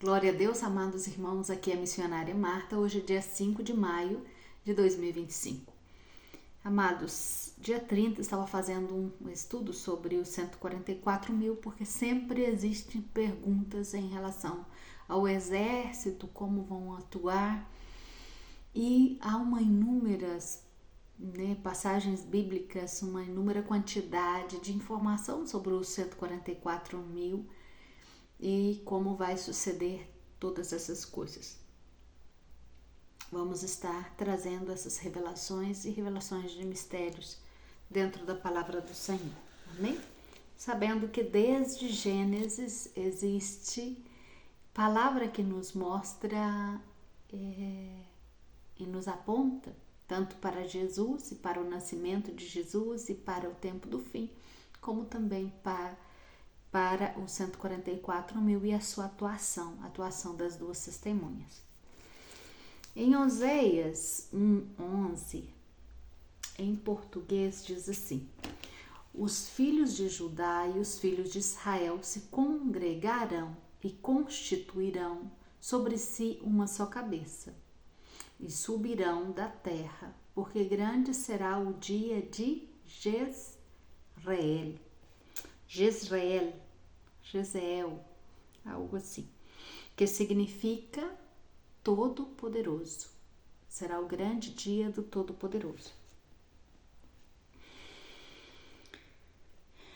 Glória a Deus, amados irmãos, aqui é a missionária Marta. Hoje é dia 5 de maio de 2025. Amados, dia 30 estava fazendo um estudo sobre os 144 mil, porque sempre existem perguntas em relação ao exército, como vão atuar, e há inúmeras passagens bíblicas, uma inúmera quantidade de informação sobre os 144 mil e como vai suceder todas essas coisas. Vamos estar trazendo essas revelações e revelações de mistérios dentro da palavra do Senhor, amém? Sabendo que desde Gênesis existe palavra que nos mostra e nos aponta tanto para Jesus e para o nascimento de Jesus e para o tempo do fim, como também para os 144 mil e a sua atuação, a atuação das duas testemunhas. Em Oséias 1:11, em português diz assim: os filhos de Judá e os filhos de Israel se congregarão e constituirão sobre si uma só cabeça, e subirão da terra, porque grande será o dia de Jezreel, algo assim, que significa Todo-Poderoso. Será o grande dia do Todo-Poderoso.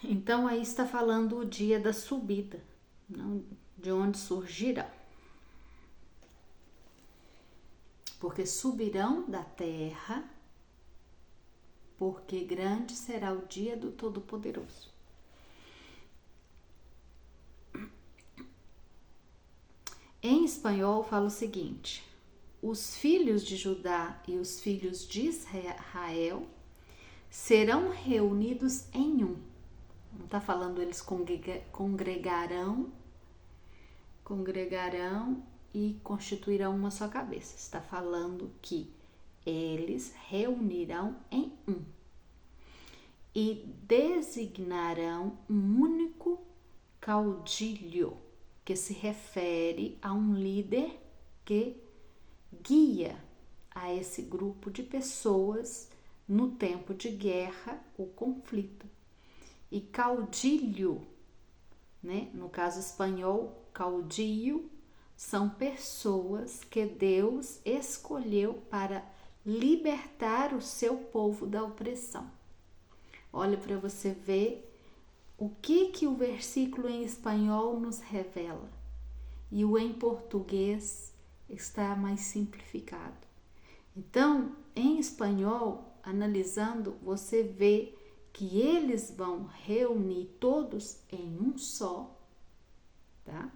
Então aí está falando o dia da subida, não de onde surgirão. Porque subirão da terra, porque grande será o dia do Todo-Poderoso. Em espanhol fala o seguinte: os filhos de Judá e os filhos de Israel serão reunidos em um. Não está falando eles congregarão e constituirão uma só cabeça. Está falando que eles reunirão em um e designarão um único caudilho, que se refere a um líder que guia a esse grupo de pessoas no tempo de guerra ou conflito. E caudilho, no caso espanhol, caudillo, são pessoas que Deus escolheu para libertar o seu povo da opressão. Olha para você ver o que o versículo em espanhol nos revela. E o em português está mais simplificado. Então, em espanhol, analisando, você vê que eles vão reunir todos em um só, tá?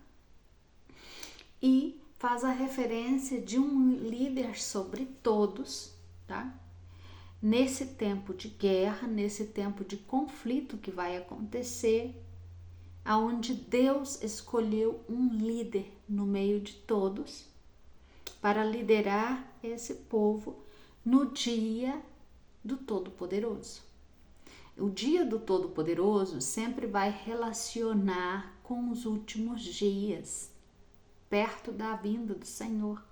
E faz a referência de um líder sobre todos, tá? Nesse tempo de guerra, nesse tempo de conflito que vai acontecer, aonde Deus escolheu um líder no meio de todos para liderar esse povo no dia do Todo-Poderoso. O dia do Todo-Poderoso sempre vai relacionar com os últimos dias, perto da vinda do Senhor.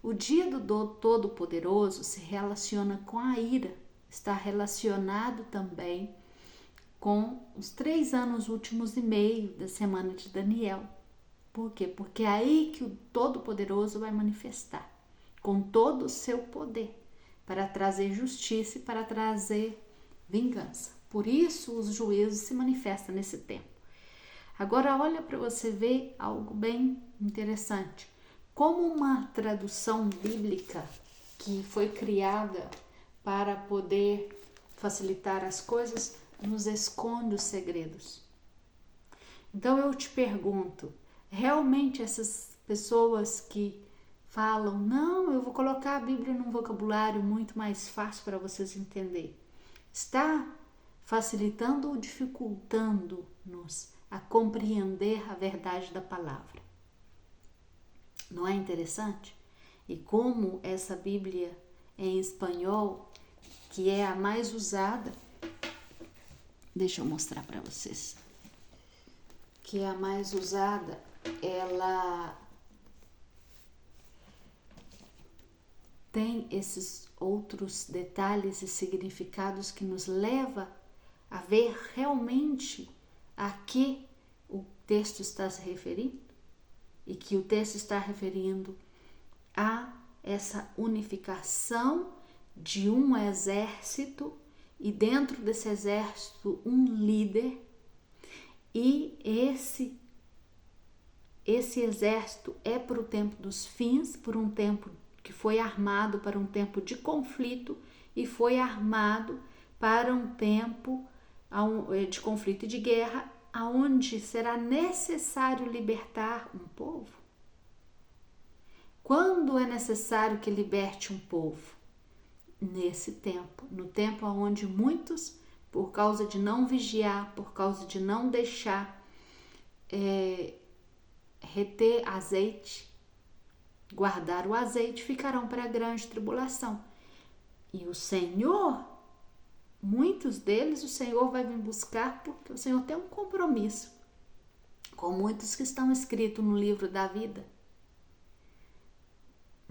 O dia do Todo-Poderoso se relaciona com a ira, está relacionado também com os 3 anos últimos e meio da semana de Daniel. Por quê? Porque é aí que o Todo-Poderoso vai manifestar, com todo o seu poder, para trazer justiça e para trazer vingança. Por isso os juízos se manifestam nesse tempo. Agora olha para você ver algo bem interessante. Como uma tradução bíblica que foi criada para poder facilitar as coisas, nos esconde os segredos. Então eu te pergunto, realmente essas pessoas que falam, não, eu vou colocar a Bíblia num vocabulário muito mais fácil para vocês entenderem, está facilitando ou dificultando-nos a compreender a verdade da palavra? Não é interessante? E como essa Bíblia em espanhol, que é a mais usada, deixa eu mostrar para vocês, que é a mais usada, ela tem esses outros detalhes e significados que nos leva a ver realmente a que o texto está se referindo, e que o texto está referindo a essa unificação de um exército, e dentro desse exército um líder, e esse exército é para o tempo dos fins, por um tempo que foi armado para um tempo de conflito, e foi armado para um tempo de conflito e de guerra, aonde será necessário libertar um povo. Quando é necessário que liberte um povo? Nesse tempo, no tempo onde muitos, por causa de não vigiar, por causa de não deixar reter azeite, guardar o azeite, ficarão para a grande tribulação. E o Senhor, muitos deles, o Senhor vai vir buscar, porque o Senhor tem um compromisso com muitos que estão escritos no livro da vida.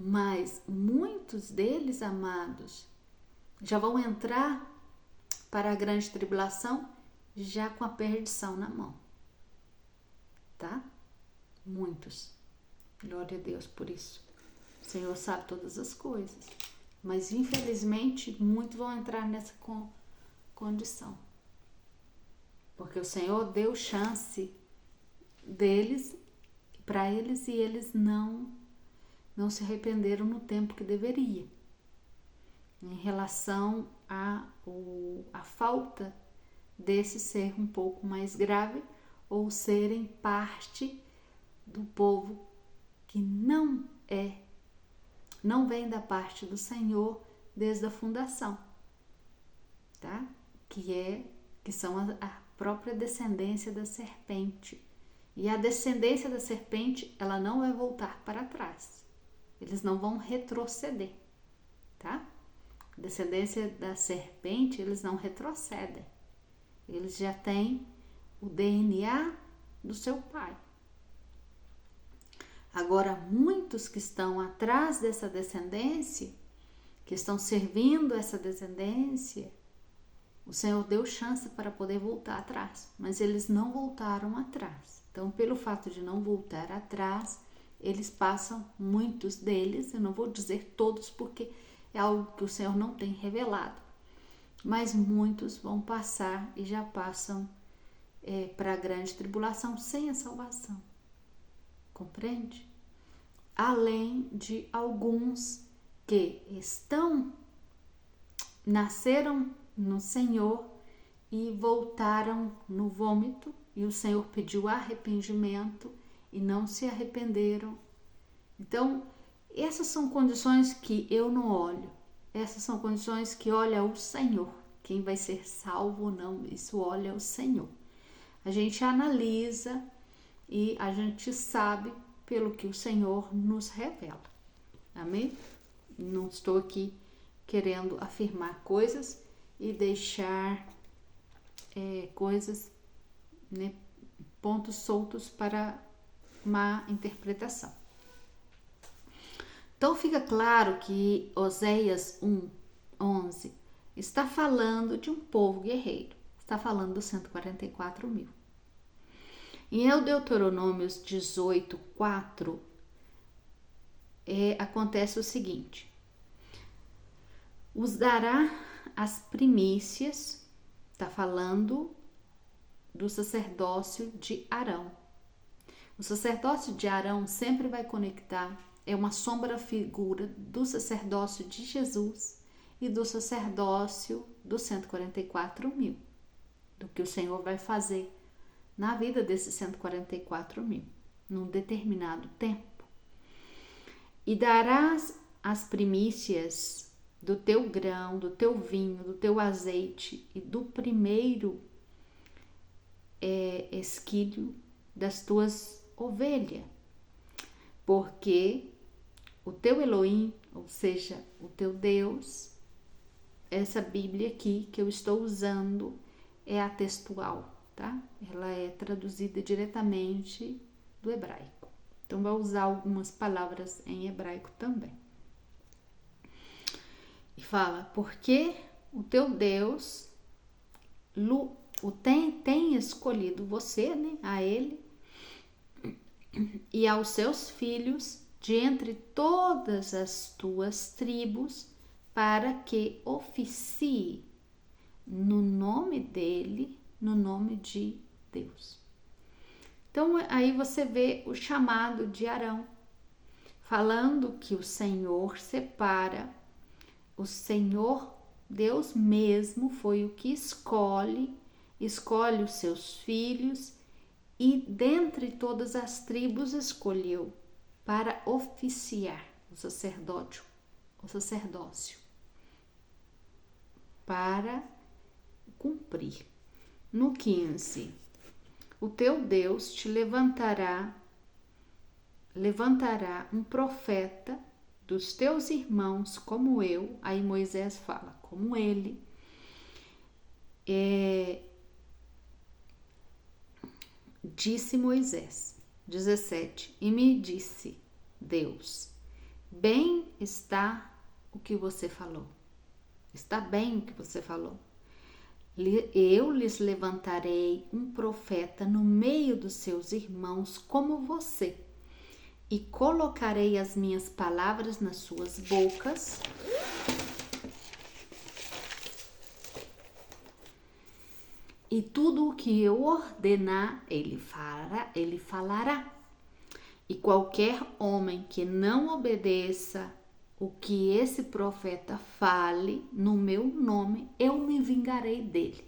Mas muitos deles, amados, já vão entrar para a grande tribulação já com a perdição na mão, tá? Muitos. Glória a Deus por isso. O Senhor sabe todas as coisas. Mas infelizmente muitos vão entrar nessa condição. Porque o Senhor deu chance deles, para eles, e eles não se arrependeram no tempo que deveria. Em relação a falta desse ser um pouco mais grave, ou serem parte do povo que não vem da parte do Senhor desde a fundação, tá? Que são a própria descendência da serpente. E a descendência da serpente, ela não vai voltar para trás. Eles não vão retroceder, tá? A descendência da serpente, eles não retrocedem. Eles já têm o DNA do seu pai. Agora, muitos que estão atrás dessa descendência, que estão servindo essa descendência, o Senhor deu chance para poder voltar atrás, mas eles não voltaram atrás. Então, pelo fato de não voltar atrás, eles passam, muitos deles, eu não vou dizer todos porque é algo que o Senhor não tem revelado, mas muitos vão passar e já passam para a grande tribulação sem a salvação. Compreende? Além de alguns que nasceram no Senhor e voltaram no vômito, e o Senhor pediu arrependimento e não se arrependeram. Então, essas são condições que eu não olho. Essas são condições que olha o Senhor. Quem vai ser salvo ou não, isso olha o Senhor. A gente analisa e a gente sabe pelo que o Senhor nos revela. Amém? Não estou aqui querendo afirmar coisas e deixar coisas, né, pontos soltos para má interpretação. Então fica claro que Oséias 1:11 está falando de um povo guerreiro, está falando dos 144.000. Em Deuteronômios 18:4 acontece o seguinte: os dará as primícias, está falando do sacerdócio de Arão. O sacerdócio de Arão sempre vai conectar, é uma figura do sacerdócio de Jesus e do sacerdócio dos 144.000, do que o Senhor vai fazer na vida desses 144.000, num determinado tempo. E darás as primícias do teu grão, do teu vinho, do teu azeite e do primeiro esquilho das tuas ovelhas, porque o teu Elohim, ou seja, o teu Deus, essa Bíblia aqui que eu estou usando é a textual, tá? Ela é traduzida diretamente do hebraico. Então, vai usar algumas palavras em hebraico também. E fala, porque o teu Deus tem escolhido você, né, a ele e aos seus filhos de entre todas as tuas tribos, para que oficie no nome dele, no nome de Deus. Então aí você vê o chamado de Arão, falando que o Senhor separa, o Senhor, Deus mesmo, foi o que escolhe os seus filhos e dentre todas as tribos escolheu para oficiar o sacerdócio, para cumprir. No 15, o teu Deus te levantará um profeta dos teus irmãos como eu. Aí Moisés fala, como ele. Disse Moisés, 17, e me disse Deus, bem está o que você falou. Está bem o que você falou. Eu lhes levantarei um profeta no meio dos seus irmãos como você, e colocarei as minhas palavras nas suas bocas, e tudo o que eu ordenar, ele falará. E qualquer homem que não obedeça o que esse profeta fale no meu nome, eu me vingarei dele.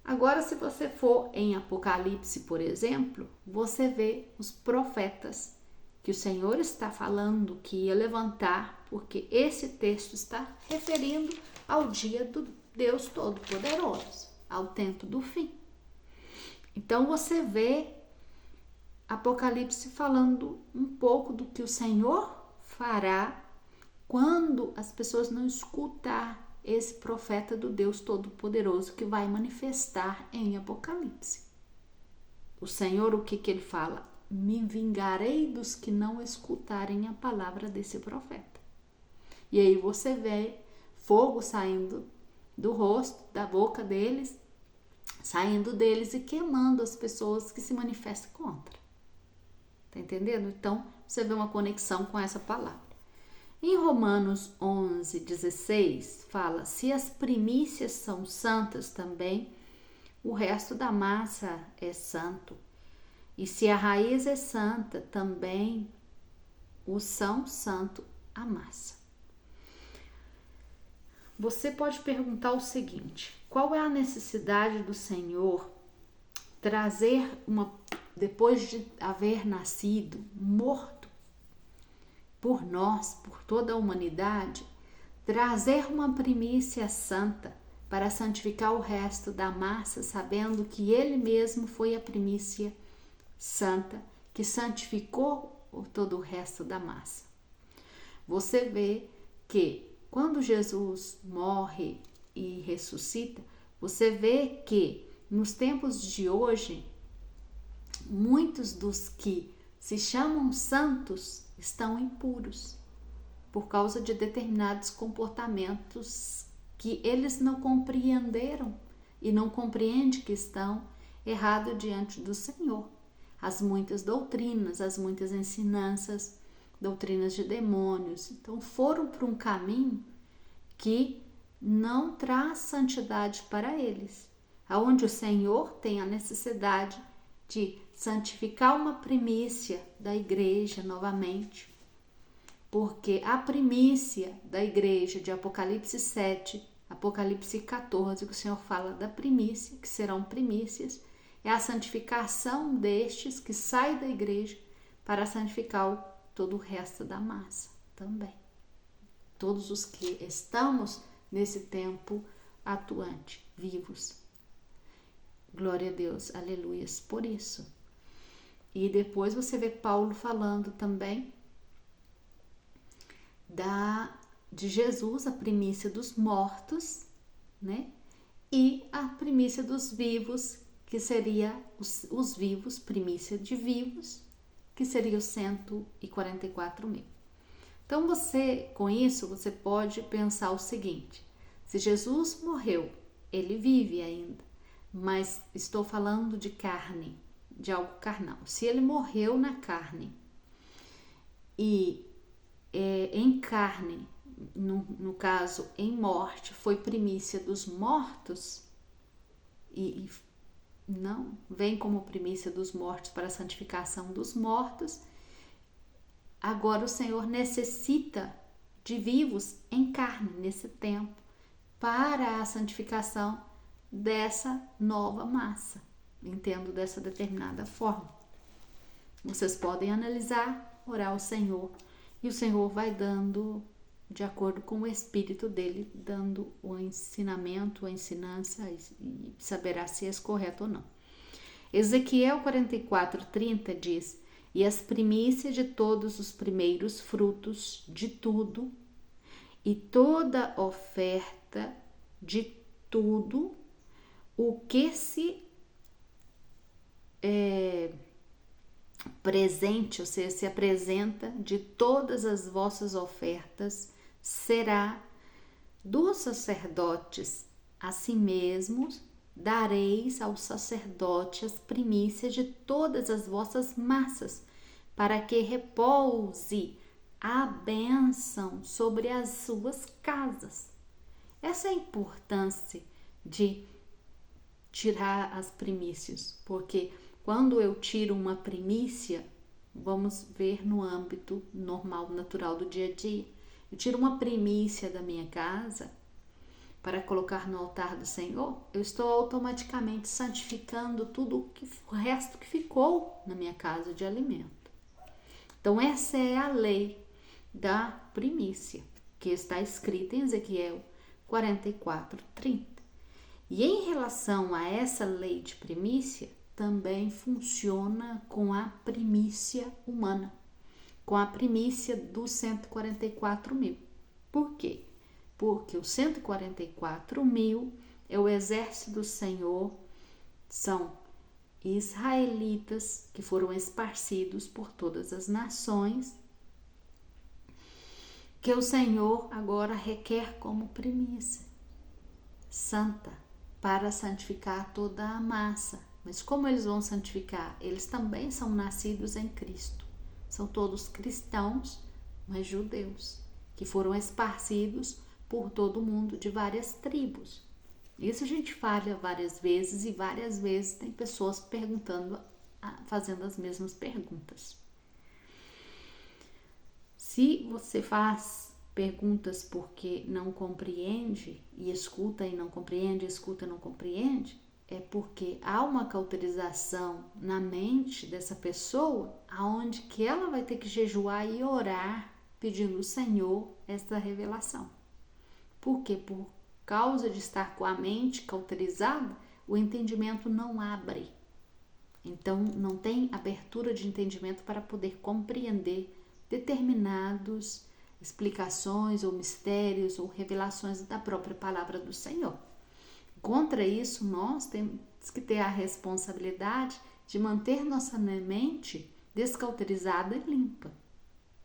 Agora, se você for em Apocalipse, por exemplo, você vê os profetas que o Senhor está falando que ia levantar, porque esse texto está referindo ao dia do Deus Todo-Poderoso, ao tempo do fim. Então você vê Apocalipse falando um pouco do que o Senhor fará quando as pessoas não escutar esse profeta do Deus Todo-Poderoso que vai manifestar em Apocalipse. O Senhor, o que ele fala? Me vingarei dos que não escutarem a palavra desse profeta. E aí você vê fogo saindo do rosto, da boca deles, saindo deles e queimando as pessoas que se manifestam contra. Tá entendendo? Então, você vê uma conexão com essa palavra. Em Romanos 11, 16, fala, se as primícias são santas também, o resto da massa é santo. E se a raiz é santa, também o são santo a massa. Você pode perguntar o seguinte, qual é a necessidade do Senhor trazer depois de haver nascido, morto por nós, por toda a humanidade, trazer uma primícia santa para santificar o resto da massa, sabendo que ele mesmo foi a primícia santa que santificou todo o resto da massa. Você vê que quando Jesus morre e ressuscita, você vê que nos tempos de hoje, muitos dos que se chamam santos estão impuros por causa de determinados comportamentos que eles não compreenderam e não compreendem que estão errados diante do Senhor. As muitas doutrinas, as muitas ensinanças, doutrinas de demônios, então foram para um caminho que não traz santidade para eles, aonde o Senhor tem a necessidade de santificar uma primícia da igreja novamente, porque a primícia da igreja de Apocalipse 7, Apocalipse 14, que o Senhor fala da primícia, que serão primícias, é a santificação destes que sai da igreja para santificar todo o resto da massa também. Todos os que estamos nesse tempo atuante, vivos. Glória a Deus, aleluias, por isso. E depois você vê Paulo falando também de Jesus, a primícia dos mortos, né? E a primícia dos vivos, que seria os vivos, primícia de vivos, que seria os 144.000. Então com isso, você pode pensar o seguinte: se Jesus morreu, ele vive ainda, mas estou falando de carne, de algo carnal. Se ele morreu na carne e em carne, no caso em morte, foi primícia dos mortos e não vem como primícia dos mortos para a santificação dos mortos, agora o Senhor necessita de vivos em carne nesse tempo para a santificação dessa nova massa. Entendo dessa determinada forma. Vocês podem analisar, orar ao Senhor, e o Senhor vai dando, de acordo com o Espírito dele, dando o ensinamento, a ensinança, e saberá se é correto ou não. Ezequiel 44:30 diz: e as primícias de todos os primeiros frutos de tudo, e toda oferta de tudo, o que se presente, ou seja, se apresenta de todas as vossas ofertas, será dos sacerdotes. Assim mesmo, dareis ao sacerdote as primícias de todas as vossas massas, para que repouse a bênção sobre as suas casas. Essa é a importância de tirar as primícias, porque quando eu tiro uma primícia, vamos ver no âmbito normal, natural do dia a dia, eu tiro uma primícia da minha casa para colocar no altar do Senhor, eu estou automaticamente santificando tudo o resto que ficou na minha casa de alimento. Então essa é a lei da primícia, que está escrita em Ezequiel 44:30. E em relação a essa lei de primícia, também funciona com a primícia humana, com a primícia dos 144.000. Por quê? Porque os 144.000 é o exército do Senhor, são israelitas que foram esparcidos por todas as nações, que o Senhor agora requer como primícia santa para santificar toda a massa. Mas como eles vão santificar? Eles também são nascidos em Cristo. São todos cristãos, mas judeus, que foram esparcidos por todo o mundo de várias tribos. Isso a gente fala várias vezes, e várias vezes tem pessoas perguntando, fazendo as mesmas perguntas. Se você faz perguntas porque não compreende, e escuta e não compreende, escuta e não compreende, é porque há uma cauterização na mente dessa pessoa, aonde que ela vai ter que jejuar e orar, pedindo ao Senhor essa revelação. Por quê? Por causa de estar com a mente cauterizada, o entendimento não abre. Então, não tem abertura de entendimento para poder compreender determinadas explicações ou mistérios ou revelações da própria palavra do Senhor. Contra isso, nós temos que ter a responsabilidade de manter nossa mente descauterizada e limpa,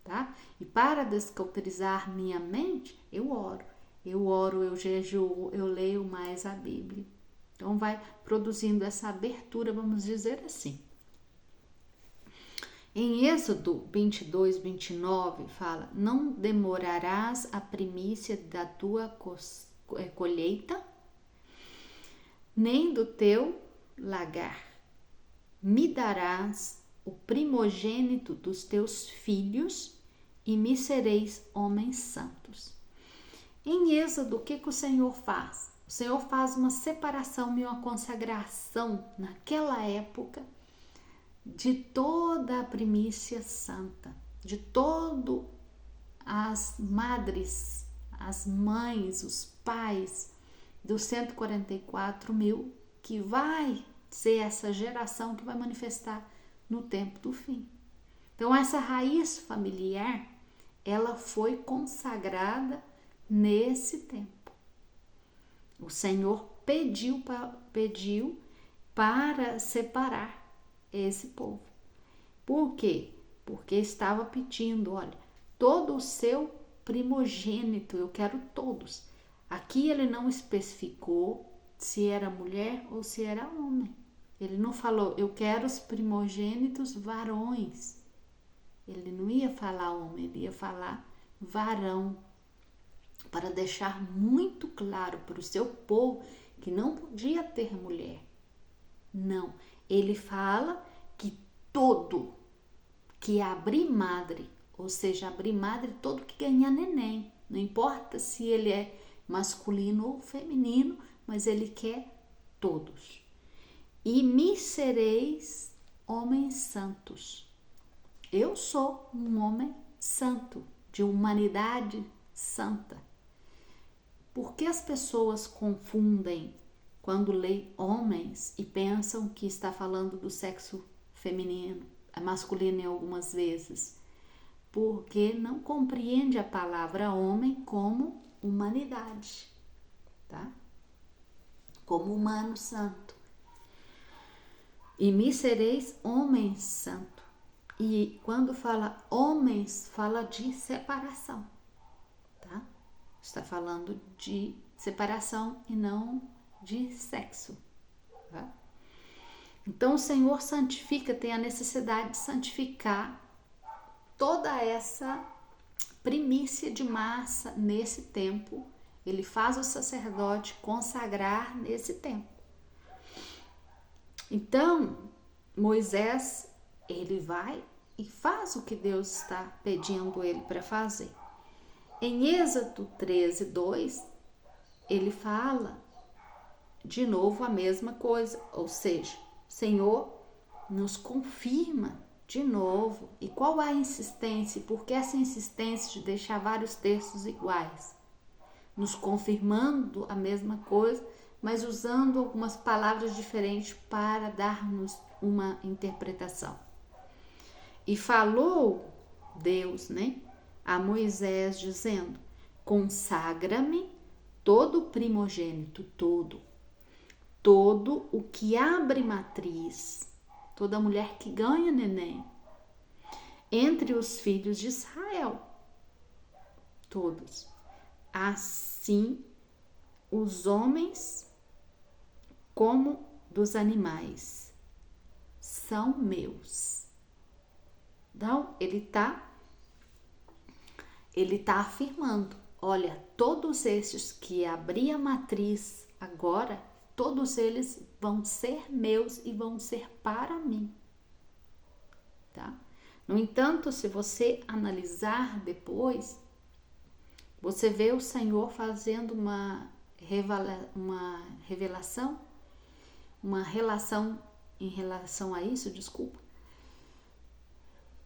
tá? E para descauterizar minha mente, eu oro, eu jejuo, eu leio mais a Bíblia. Então vai produzindo essa abertura, vamos dizer assim. Em Êxodo 22:29 fala: não demorarás a primícia da tua colheita, nem do teu lagar. Me darás o primogênito dos teus filhos e me sereis homens santos. Em Êxodo, o que o Senhor faz? O Senhor faz uma separação e uma consagração naquela época de toda a primícia santa, de todas as madres, as mães, os pais dos 144.000, que vai ser essa geração que vai manifestar no tempo do fim. Então essa raiz familiar, ela foi consagrada nesse tempo. O Senhor pediu para separar esse povo. Por quê? Porque estava pedindo, olha, todo o seu primogênito, eu quero todos. Aqui ele não especificou se era mulher ou se era homem. Ele não falou, eu quero os primogênitos varões. Ele não ia falar homem, ele ia falar varão, para deixar muito claro para o seu povo que não podia ter mulher. Não, ele fala que todo que abrir madre, ou seja, abrir madre todo que ganhar neném, não importa se ele é masculino ou feminino, mas ele quer todos. E me sereis homens santos. Eu sou um homem santo, de humanidade santa. Por que as pessoas confundem quando leem homens e pensam que está falando do sexo feminino, masculino em algumas vezes? Porque não compreende a palavra homem como humanidade, tá? Como humano santo. E me sereis homem santo. E quando fala homens, fala de separação, tá? Está falando de separação e não de sexo, tá? Então o Senhor santifica, tem a necessidade de santificar toda essa primícia de massa nesse tempo. Ele faz o sacerdote consagrar nesse tempo. Então, Moisés, ele vai e faz o que Deus está pedindo ele para fazer. Em Êxodo 13, 2, ele fala de novo a mesma coisa, ou seja, o Senhor nos confirma de novo. E qual é a insistência? Por que essa insistência de deixar vários textos iguais? Nos confirmando a mesma coisa, mas usando algumas palavras diferentes para dar-nos uma interpretação. E falou Deus, a Moisés dizendo: consagra-me todo primogênito, todo o que abre matriz, toda mulher que ganha neném, entre os filhos de Israel, todos. Assim, os homens como dos animais são meus. Então, ele tá afirmando, olha, todos esses que abri a matriz agora, todos eles vão ser meus e vão ser para mim, tá? No entanto, se você analisar depois, você vê o Senhor fazendo uma revelação, uma relação em relação a isso,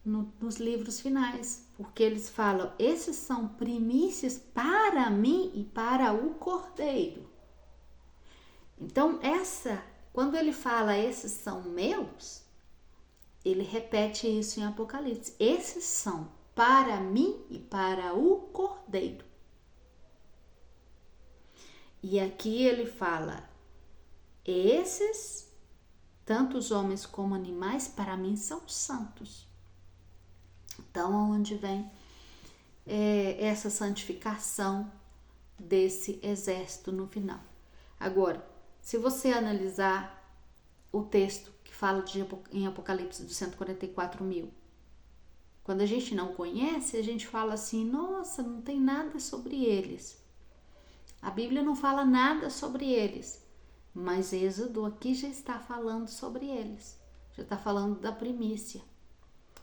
nos livros finais, porque eles falam, esses são primícias para mim e para o Cordeiro. Então, quando ele fala esses são meus, ele repete isso em Apocalipse. Esses são para mim e para o Cordeiro. E aqui ele fala, esses, tanto os homens como animais, para mim são santos. Então, onde vem essa santificação desse exército no final. Agora, se você analisar o texto que fala em Apocalipse dos 144 mil, quando a gente não conhece, a gente fala assim, nossa, não tem nada sobre eles. A Bíblia não fala nada sobre eles, mas Êxodo aqui já está falando sobre eles, já está falando da primícia,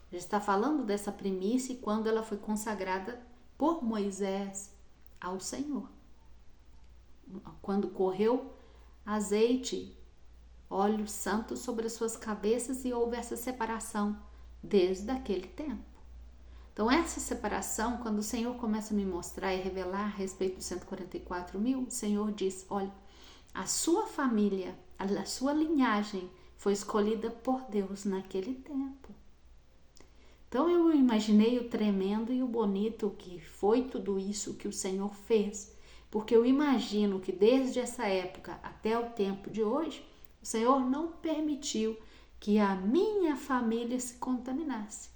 já está falando dessa primícia quando ela foi consagrada por Moisés ao Senhor. Quando correu azeite, óleo santo sobre as suas cabeças e houve essa separação desde aquele tempo. Então, essa separação, quando o Senhor começa a me mostrar e revelar a respeito dos 144 mil, o Senhor diz, olha, a sua família, a sua linhagem foi escolhida por Deus naquele tempo. Então, eu imaginei o tremendo e o bonito que foi tudo isso que o Senhor fez, porque eu imagino que desde essa época até o tempo de hoje, o Senhor não permitiu que a minha família se contaminasse,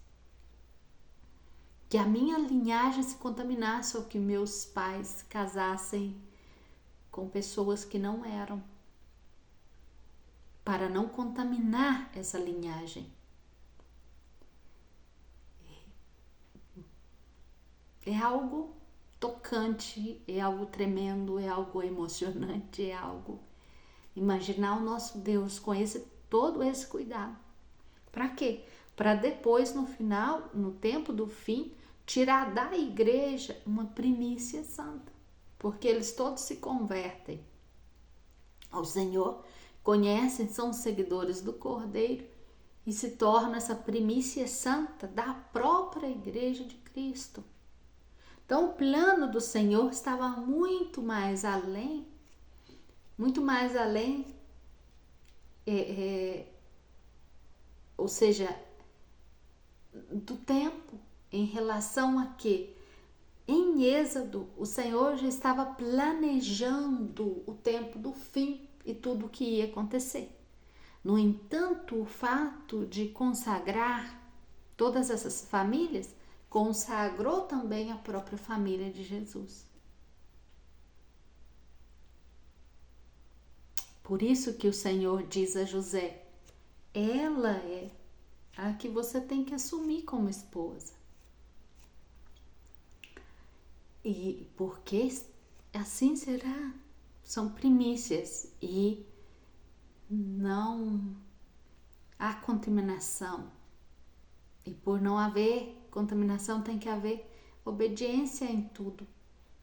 que a minha linhagem se contaminasse ou que meus pais casassem com pessoas que não eram, para não contaminar essa linhagem. É algo tocante, é algo tremendo, é algo emocionante, é algo... Imaginar o nosso Deus com todo esse cuidado. Para quê? Para depois, no final, no tempo do fim, tirar da igreja uma primícia santa. Porque eles todos se convertem ao Senhor, conhecem, são seguidores do Cordeiro e se tornam essa primícia santa da própria igreja de Cristo. Então, o plano do Senhor estava muito mais além, ou seja, do tempo, em relação a que em Êxodo o Senhor já estava planejando o tempo do fim e tudo o que ia acontecer. No entanto, o fato de consagrar todas essas famílias consagrou também a própria família de Jesus. Por isso que o Senhor diz a José, ela é a que você tem que assumir como esposa. E porque assim será, são primícias e não há contaminação. E por não haver contaminação tem que haver obediência em tudo.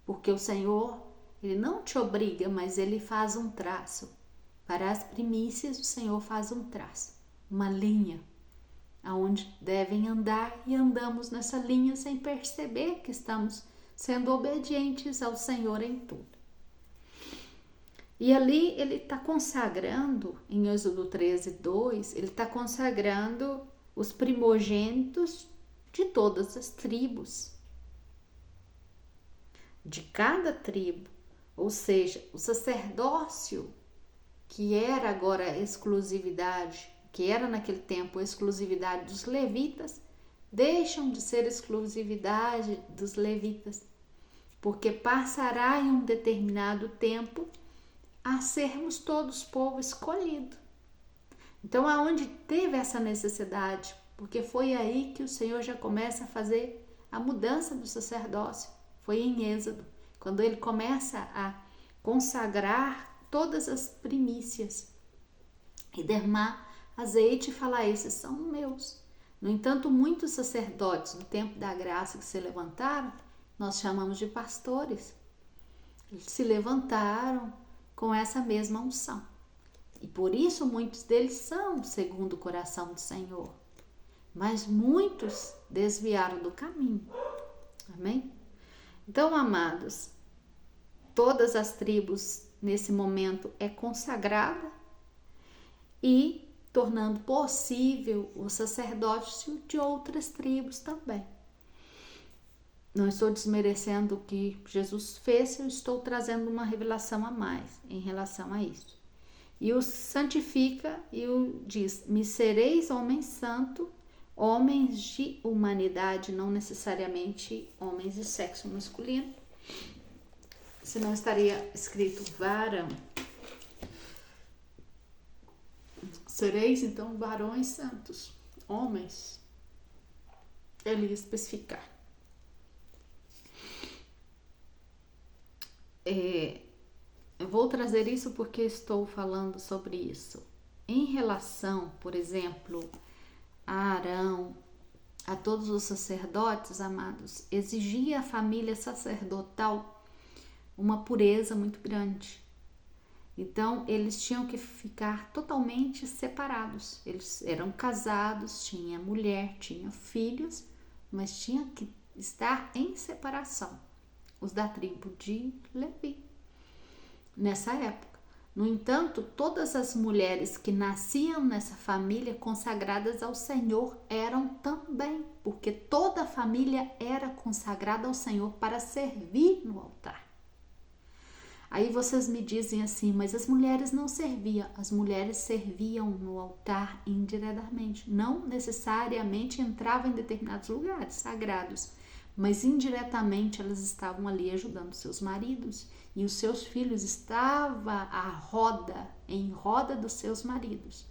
Porque o Senhor, Ele não te obriga, mas Ele faz um traço. Para as primícias o Senhor faz um traço, uma linha, aonde devem andar e andamos nessa linha sem perceber que estamos sendo obedientes ao Senhor em tudo. E ali ele está consagrando, em Êxodo 13:2, ele está consagrando os primogênitos de todas as tribos. De cada tribo, ou seja, o sacerdócio que era agora exclusividade, que era naquele tempo a exclusividade dos levitas, deixam de ser exclusividade dos levitas, porque passará em um determinado tempo a sermos todos povo escolhido. Então, aonde teve essa necessidade, porque foi aí que o Senhor já começa a fazer a mudança do sacerdócio, foi em Êxodo, quando ele começa a consagrar todas as primícias e derramar azeite e falar, esses são meus. No entanto, muitos sacerdotes no tempo da graça que se levantaram, nós chamamos de pastores, eles se levantaram com essa mesma unção. E por isso muitos deles são segundo o coração do Senhor. Mas muitos desviaram do caminho. Amém? Então, amados, todas as tribos nesse momento é consagrada e tornando possível o sacerdócio de outras tribos também. Não estou desmerecendo o que Jesus fez, eu estou trazendo uma revelação a mais em relação a isso. E o santifica e o diz, me sereis homem santo, homens de humanidade, não necessariamente homens de sexo masculino, senão estaria escrito varão. Sereis então varões santos, homens, ele ia especificar. Eu vou trazer isso porque estou falando sobre isso. Em relação, por exemplo, a Arão, a todos os sacerdotes, amados, exigia a família sacerdotal uma pureza muito grande. Então, eles tinham que ficar totalmente separados. Eles eram casados, tinha mulher, tinha filhos, mas tinha que estar em separação. Os da tribo de Levi, nessa época. No entanto, todas as mulheres que nasciam nessa família consagradas ao Senhor eram também, porque toda a família era consagrada ao Senhor para servir no altar. Aí vocês me dizem assim, mas as mulheres não serviam. As mulheres serviam no altar indiretamente. Não necessariamente entravam em determinados lugares sagrados, mas indiretamente elas estavam ali ajudando seus maridos. E os seus filhos estavam em roda dos seus maridos.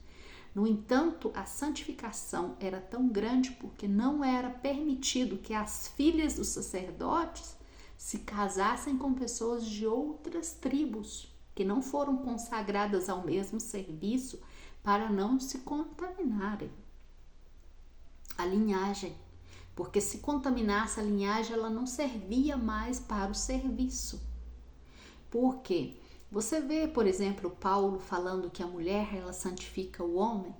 No entanto, a santificação era tão grande porque não era permitido que as filhas dos sacerdotes se casassem com pessoas de outras tribos que não foram consagradas ao mesmo serviço para não se contaminarem a linhagem, porque se contaminasse a linhagem ela não servia mais para o serviço. Por quê? Você vê, por exemplo, Paulo falando que a mulher ela santifica o homem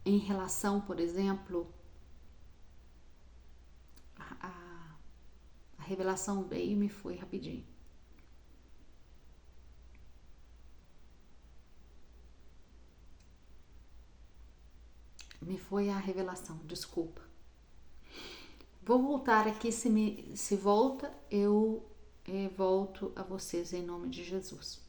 em relação, por exemplo, a revelação veio e me foi rapidinho. Me foi a revelação, desculpa. Vou voltar aqui, se volta, eu volto a vocês em nome de Jesus.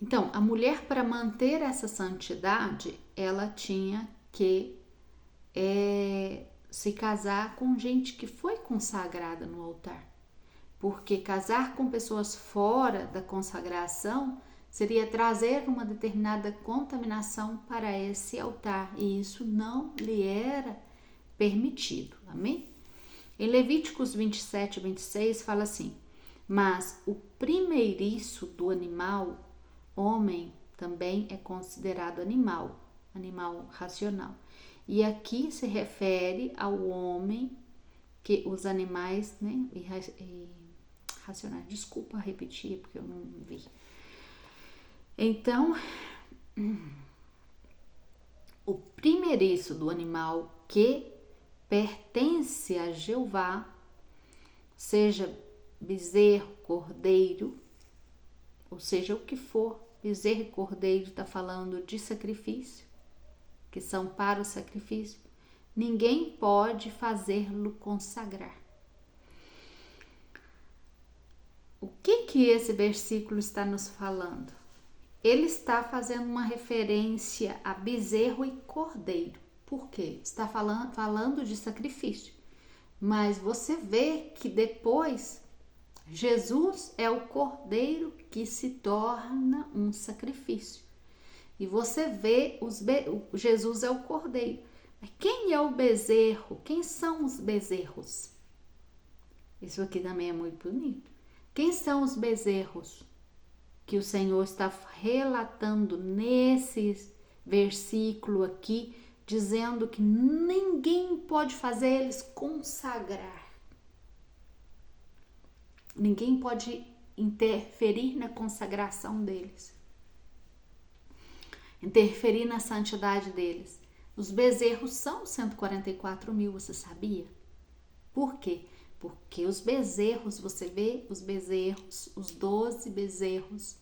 Então, a mulher, para manter essa santidade, ela tinha que se casar com gente que foi consagrada no altar. Porque casar com pessoas fora da consagração seria trazer uma determinada contaminação para esse altar. E isso não lhe era permitido. Amém? Em Levíticos 27 e 26 fala assim: mas o primeiriço do animal, homem, também é considerado animal racional. E aqui se refere ao homem, que os animais, né, racionais, desculpa repetir porque eu não vi. Então, o primeiriço do animal que pertence a Jeová, seja bezerro, cordeiro, ou seja, o que for, bezerro e cordeiro está falando de sacrifício, que são para o sacrifício, ninguém pode fazê-lo consagrar. O que esse versículo está nos falando? Ele está fazendo uma referência a bezerro e cordeiro. Por quê? Está falando de sacrifício. Mas você vê que depois Jesus é o cordeiro que se torna um sacrifício. E você vê Jesus é o cordeiro. Mas quem é o bezerro? Quem são os bezerros? Isso aqui também é muito bonito. Quem são os bezerros que o Senhor está relatando nesse versículo aqui, dizendo que ninguém pode fazer eles consagrar. Ninguém pode interferir na consagração deles, interferir na santidade deles. Os bezerros são 144 mil, você sabia? Por quê? Porque os bezerros, você vê os bezerros, os 12 bezerros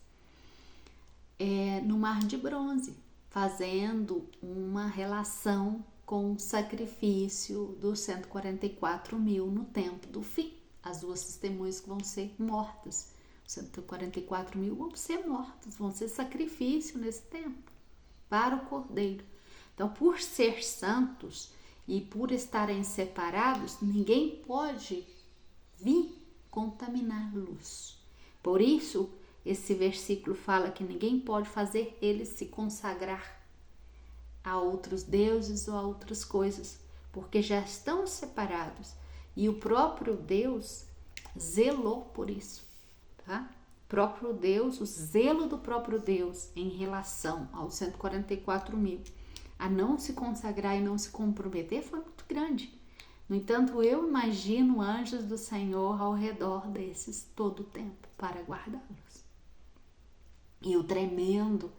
no mar de bronze, fazendo uma relação com o sacrifício dos 144 mil no tempo do fim. As duas testemunhas que vão ser mortas, 144 mil vão ser mortos, vão ser sacrifício nesse tempo para o cordeiro. Então, por ser santos e por estarem separados, ninguém pode vir contaminá-los. Por isso, esse versículo fala que ninguém pode fazer eles se consagrar a outros deuses ou a outras coisas, porque já estão separados. E o próprio Deus zelou por isso, tá? O próprio Deus, o zelo do próprio Deus em relação aos 144 mil, a não se consagrar e não se comprometer, foi muito grande. No entanto, eu imagino anjos do Senhor ao redor desses todo o tempo para guardá-los. E o tremendo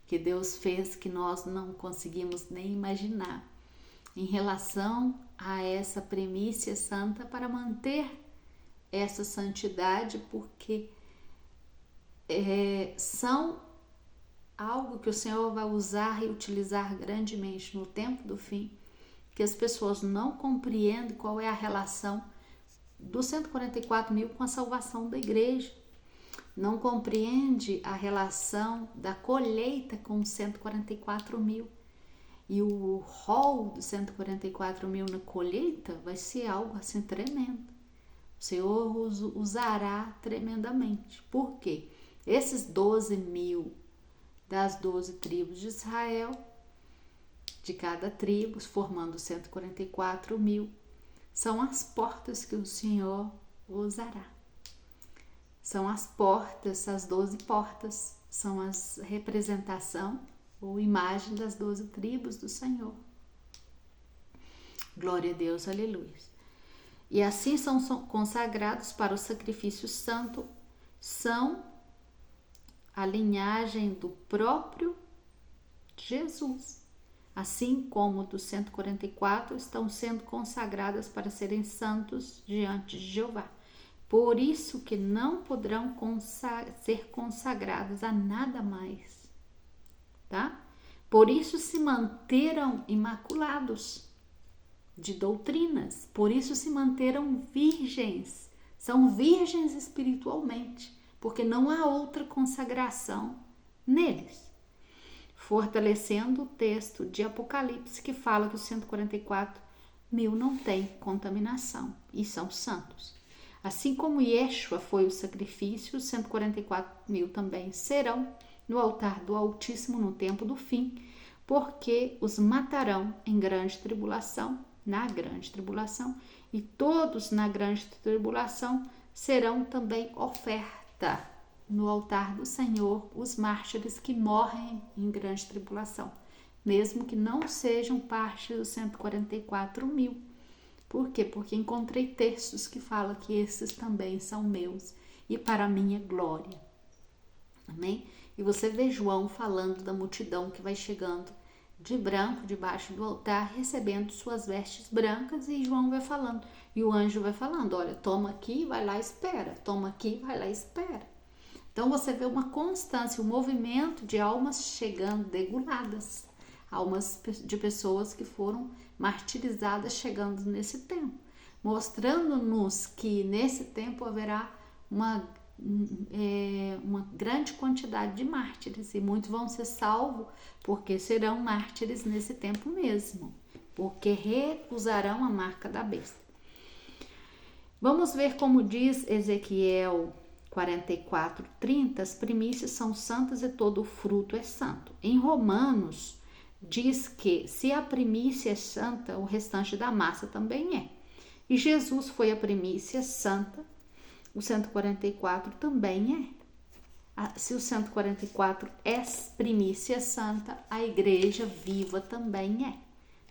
que Deus fez que nós não conseguimos nem imaginar em relação a essa primícia santa para manter essa santidade, porque são algo que o Senhor vai usar e utilizar grandemente no tempo do fim que as pessoas não compreendem qual é a relação dos 144 mil com a salvação da igreja. Não compreende a relação da colheita com os 144 mil. E o rol dos 144 mil na colheita vai ser algo assim tremendo. O Senhor usará tremendamente. Por quê? Esses 12 mil das 12 tribos de Israel, de cada tribo, formando 144 mil, são as portas que o Senhor usará. São as portas, as 12 portas, são a representação ou imagem das 12 tribos do Senhor. Glória a Deus, aleluia. E assim são consagrados para o sacrifício santo, são a linhagem do próprio Jesus. Assim como dos 144 estão sendo consagradas para serem santos diante de Jeová. Por isso que não poderão ser consagrados a nada mais, tá? Por isso se manteram imaculados de doutrinas, por isso se manteram virgens, são virgens espiritualmente, porque não há outra consagração neles. Fortalecendo o texto de Apocalipse que fala que os 144 mil não têm contaminação e são santos. Assim como Yeshua foi o sacrifício, os 144 mil também serão no altar do Altíssimo no tempo do fim, porque os matarão em grande tribulação, na grande tribulação, e todos na grande tribulação serão também oferta no altar do Senhor, os mártires que morrem em grande tribulação, mesmo que não sejam parte dos 144 mil. Por quê? Porque encontrei textos que falam que esses também são meus e para minha glória. Amém? E você vê João falando da multidão que vai chegando de branco debaixo do altar, recebendo suas vestes brancas, e João vai falando. E o anjo vai falando, olha, toma aqui, vai lá, espera. Toma aqui, vai lá, espera. Então você vê uma constância, um movimento de almas chegando deguladas. Almas de pessoas que foram martirizadas chegando nesse tempo, mostrando-nos que nesse tempo haverá uma grande quantidade de mártires, e muitos vão ser salvos porque serão mártires nesse tempo mesmo, porque recusarão a marca da besta. Vamos ver como diz Ezequiel 44:30, as primícias são santas e todo o fruto é santo. Em Romanos diz que se a primícia é santa, o restante da massa também é. E Jesus foi a primícia santa, o 144 também é. Se o 144 é primícia santa, a igreja viva também é.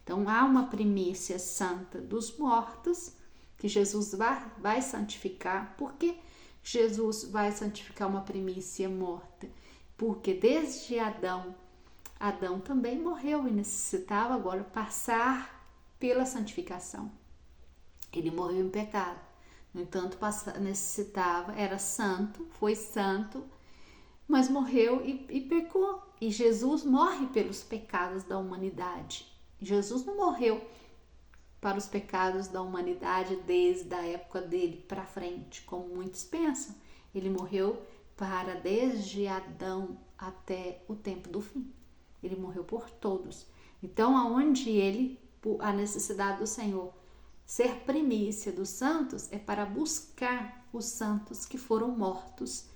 Então há uma primícia santa dos mortos que Jesus vai santificar. Por que Jesus vai santificar uma primícia morta? Porque desde Adão também morreu e necessitava agora passar pela santificação. Ele morreu em pecado. No entanto, necessitava, era santo, foi santo, mas morreu e pecou. E Jesus morre pelos pecados da humanidade. Jesus não morreu para os pecados da humanidade desde a época dele para frente, como muitos pensam. Ele morreu para desde Adão até o tempo do fim. Ele morreu por todos. Então, aonde a necessidade do Senhor ser primícia dos santos é para buscar os santos que foram mortos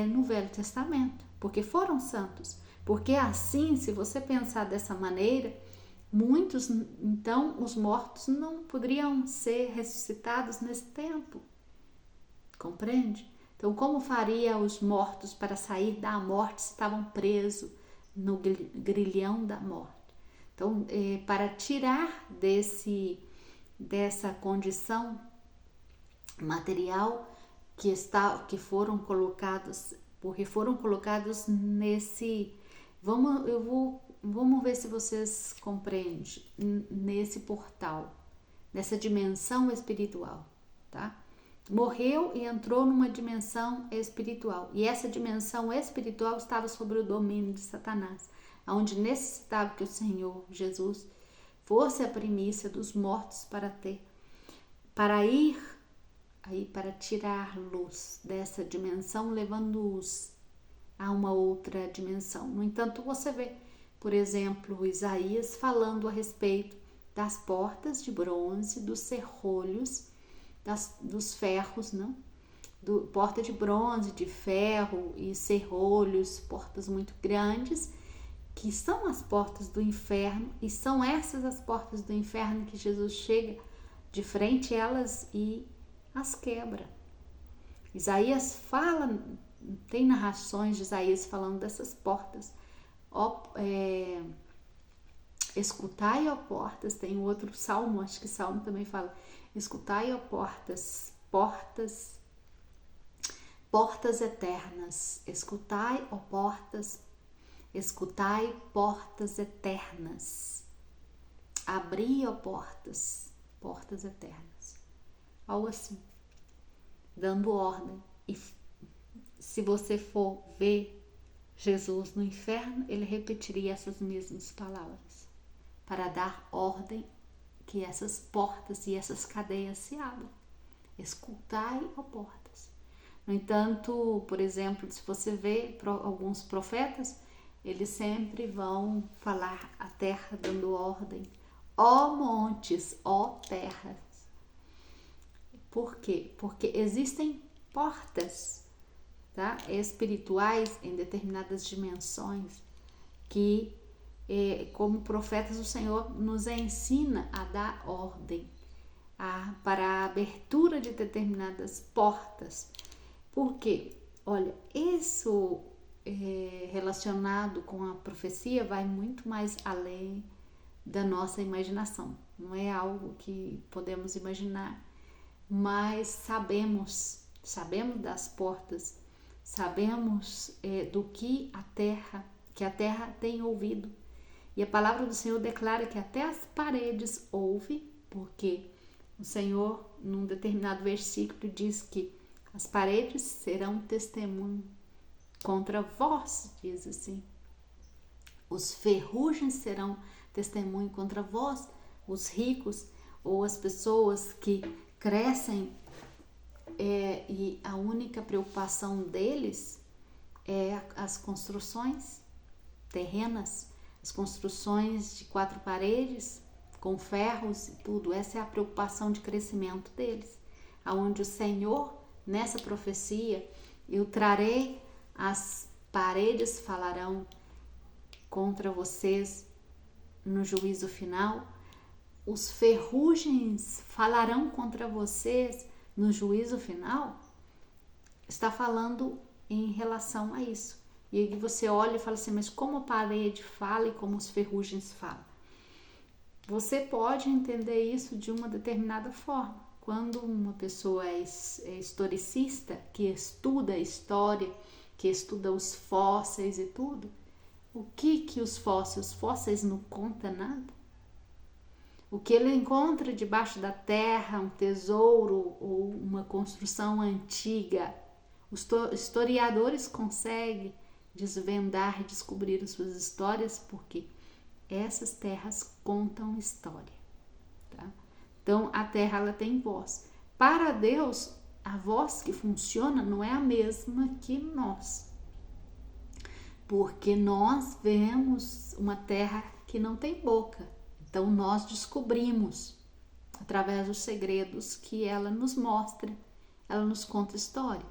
no Velho Testamento, porque foram santos. Porque assim, se você pensar dessa maneira, muitos, então, os mortos não poderiam ser ressuscitados nesse tempo. Compreende? Então, como faria os mortos para sair da morte se estavam presos no grilhão da morte? Então, para tirar dessa condição material que foram colocados, porque foram colocados nesse, vamos ver se vocês compreendem, nesse portal, nessa dimensão espiritual, tá? Morreu e entrou numa dimensão espiritual, e essa dimensão espiritual estava sob o domínio de Satanás, onde necessitava que o Senhor Jesus fosse a primícia dos mortos para ir aí para tirar luz dessa dimensão, levando-os a uma outra dimensão. No entanto, você vê, por exemplo, Isaías falando a respeito das portas de bronze, dos serrolhos, dos ferros, não? Porta de bronze, de ferro e serrolhos, portas muito grandes, que são as portas do inferno, e são essas as portas do inferno que Jesus chega de frente a elas e as quebra. Isaías fala, tem narrações de Isaías falando dessas portas. Escutai, ó portas, tem outro salmo, acho que salmo também fala, escutai, ó portas, portas eternas, escutai, ó portas, escutai, portas eternas, abri, ó portas, portas eternas, algo assim, dando ordem. E se você for ver Jesus no inferno, ele repetiria essas mesmas palavras para dar ordem que essas portas e essas cadeias se abram. Escutai, ó portas. No entanto, por exemplo, se você vê alguns profetas, eles sempre vão falar a terra dando ordem. Ó montes, ó terras. Por quê? Porque existem portas, tá, espirituais em determinadas dimensões que, como profetas, o Senhor nos ensina a dar ordem para a abertura de determinadas portas. Por quê? Olha, isso relacionado com a profecia vai muito mais além da nossa imaginação. Não é algo que podemos imaginar, mas sabemos das portas, sabemos do que a terra tem ouvido. E a palavra do Senhor declara que até as paredes ouve, porque o Senhor, num determinado versículo, diz que as paredes serão testemunho contra vós, diz assim. Os ferrugens serão testemunho contra vós, os ricos ou as pessoas que crescem e a única preocupação deles é as construções terrenas, as construções de 4 paredes, com ferros e tudo. Essa é a preocupação de crescimento deles. Aonde o Senhor, nessa profecia, eu trarei, as paredes falarão contra vocês no juízo final, os ferrugens falarão contra vocês no juízo final. Está falando em relação a isso. E aí você olha e fala assim, mas como a parede fala e como os ferrugens falam? Você pode entender isso de uma determinada forma. Quando uma pessoa é historicista, que estuda a história, que estuda os fósseis e tudo, o que os fósseis não contam nada? O que ele encontra debaixo da terra, um tesouro ou uma construção antiga, os historiadores conseguem desvendar e descobrir as suas histórias, porque essas terras contam história, tá? Então a terra, ela tem voz. Para Deus, a voz que funciona não é a mesma que nós, porque nós vemos uma terra que não tem boca. Então nós descobrimos através dos segredos que ela nos mostra, ela nos conta história.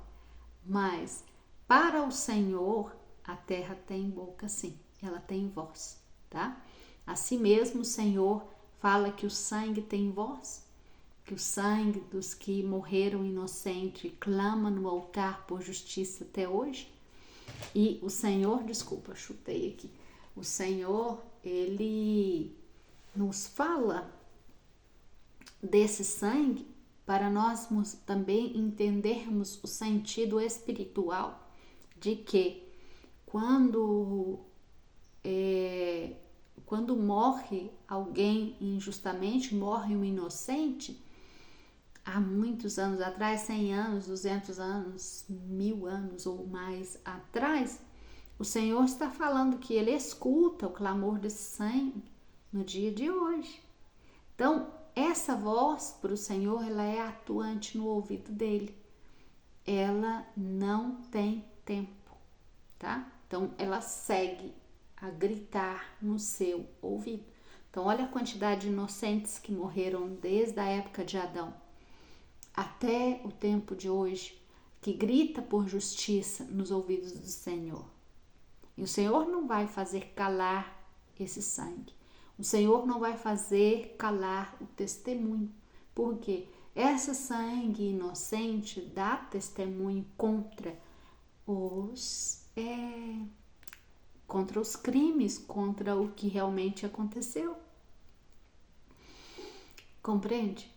Mas para o Senhor, a terra tem boca sim, ela tem voz, tá? Assim mesmo o Senhor fala que o sangue tem voz, que o sangue dos que morreram inocente clama no altar por justiça até hoje. E o Senhor, chutei aqui, o Senhor, ele nos fala desse sangue para nós também entendermos o sentido espiritual de que quando morre alguém injustamente, morre um inocente, há muitos anos atrás, 100 anos, 200 anos, 1000 anos ou mais atrás, o Senhor está falando que ele escuta o clamor desse sangue no dia de hoje. Então, essa voz para o Senhor, ela é atuante no ouvido dele. Ela não tem tempo, tá? Então, ela segue a gritar no seu ouvido. Então, olha a quantidade de inocentes que morreram desde a época de Adão até o tempo de hoje, que grita por justiça nos ouvidos do Senhor. E o Senhor não vai fazer calar esse sangue. O Senhor não vai fazer calar o testemunho. Por quê? Esse sangue inocente dá testemunho contra contra os crimes, contra o que realmente aconteceu. Compreende?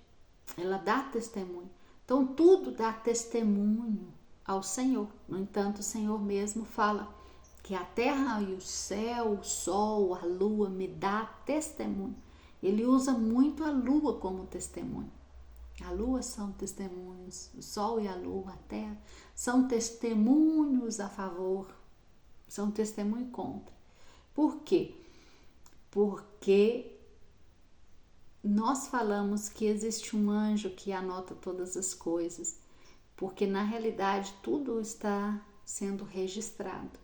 Ela dá testemunho. Então, tudo dá testemunho ao Senhor. No entanto, o Senhor mesmo fala que a terra e o céu, o sol, a lua me dá testemunho. Ele usa muito a lua como testemunho. A lua são testemunhos, o sol e a lua, a terra, são testemunhos a favor, são testemunho contra. Por quê? Porque nós falamos que existe um anjo que anota todas as coisas, porque na realidade tudo está sendo registrado.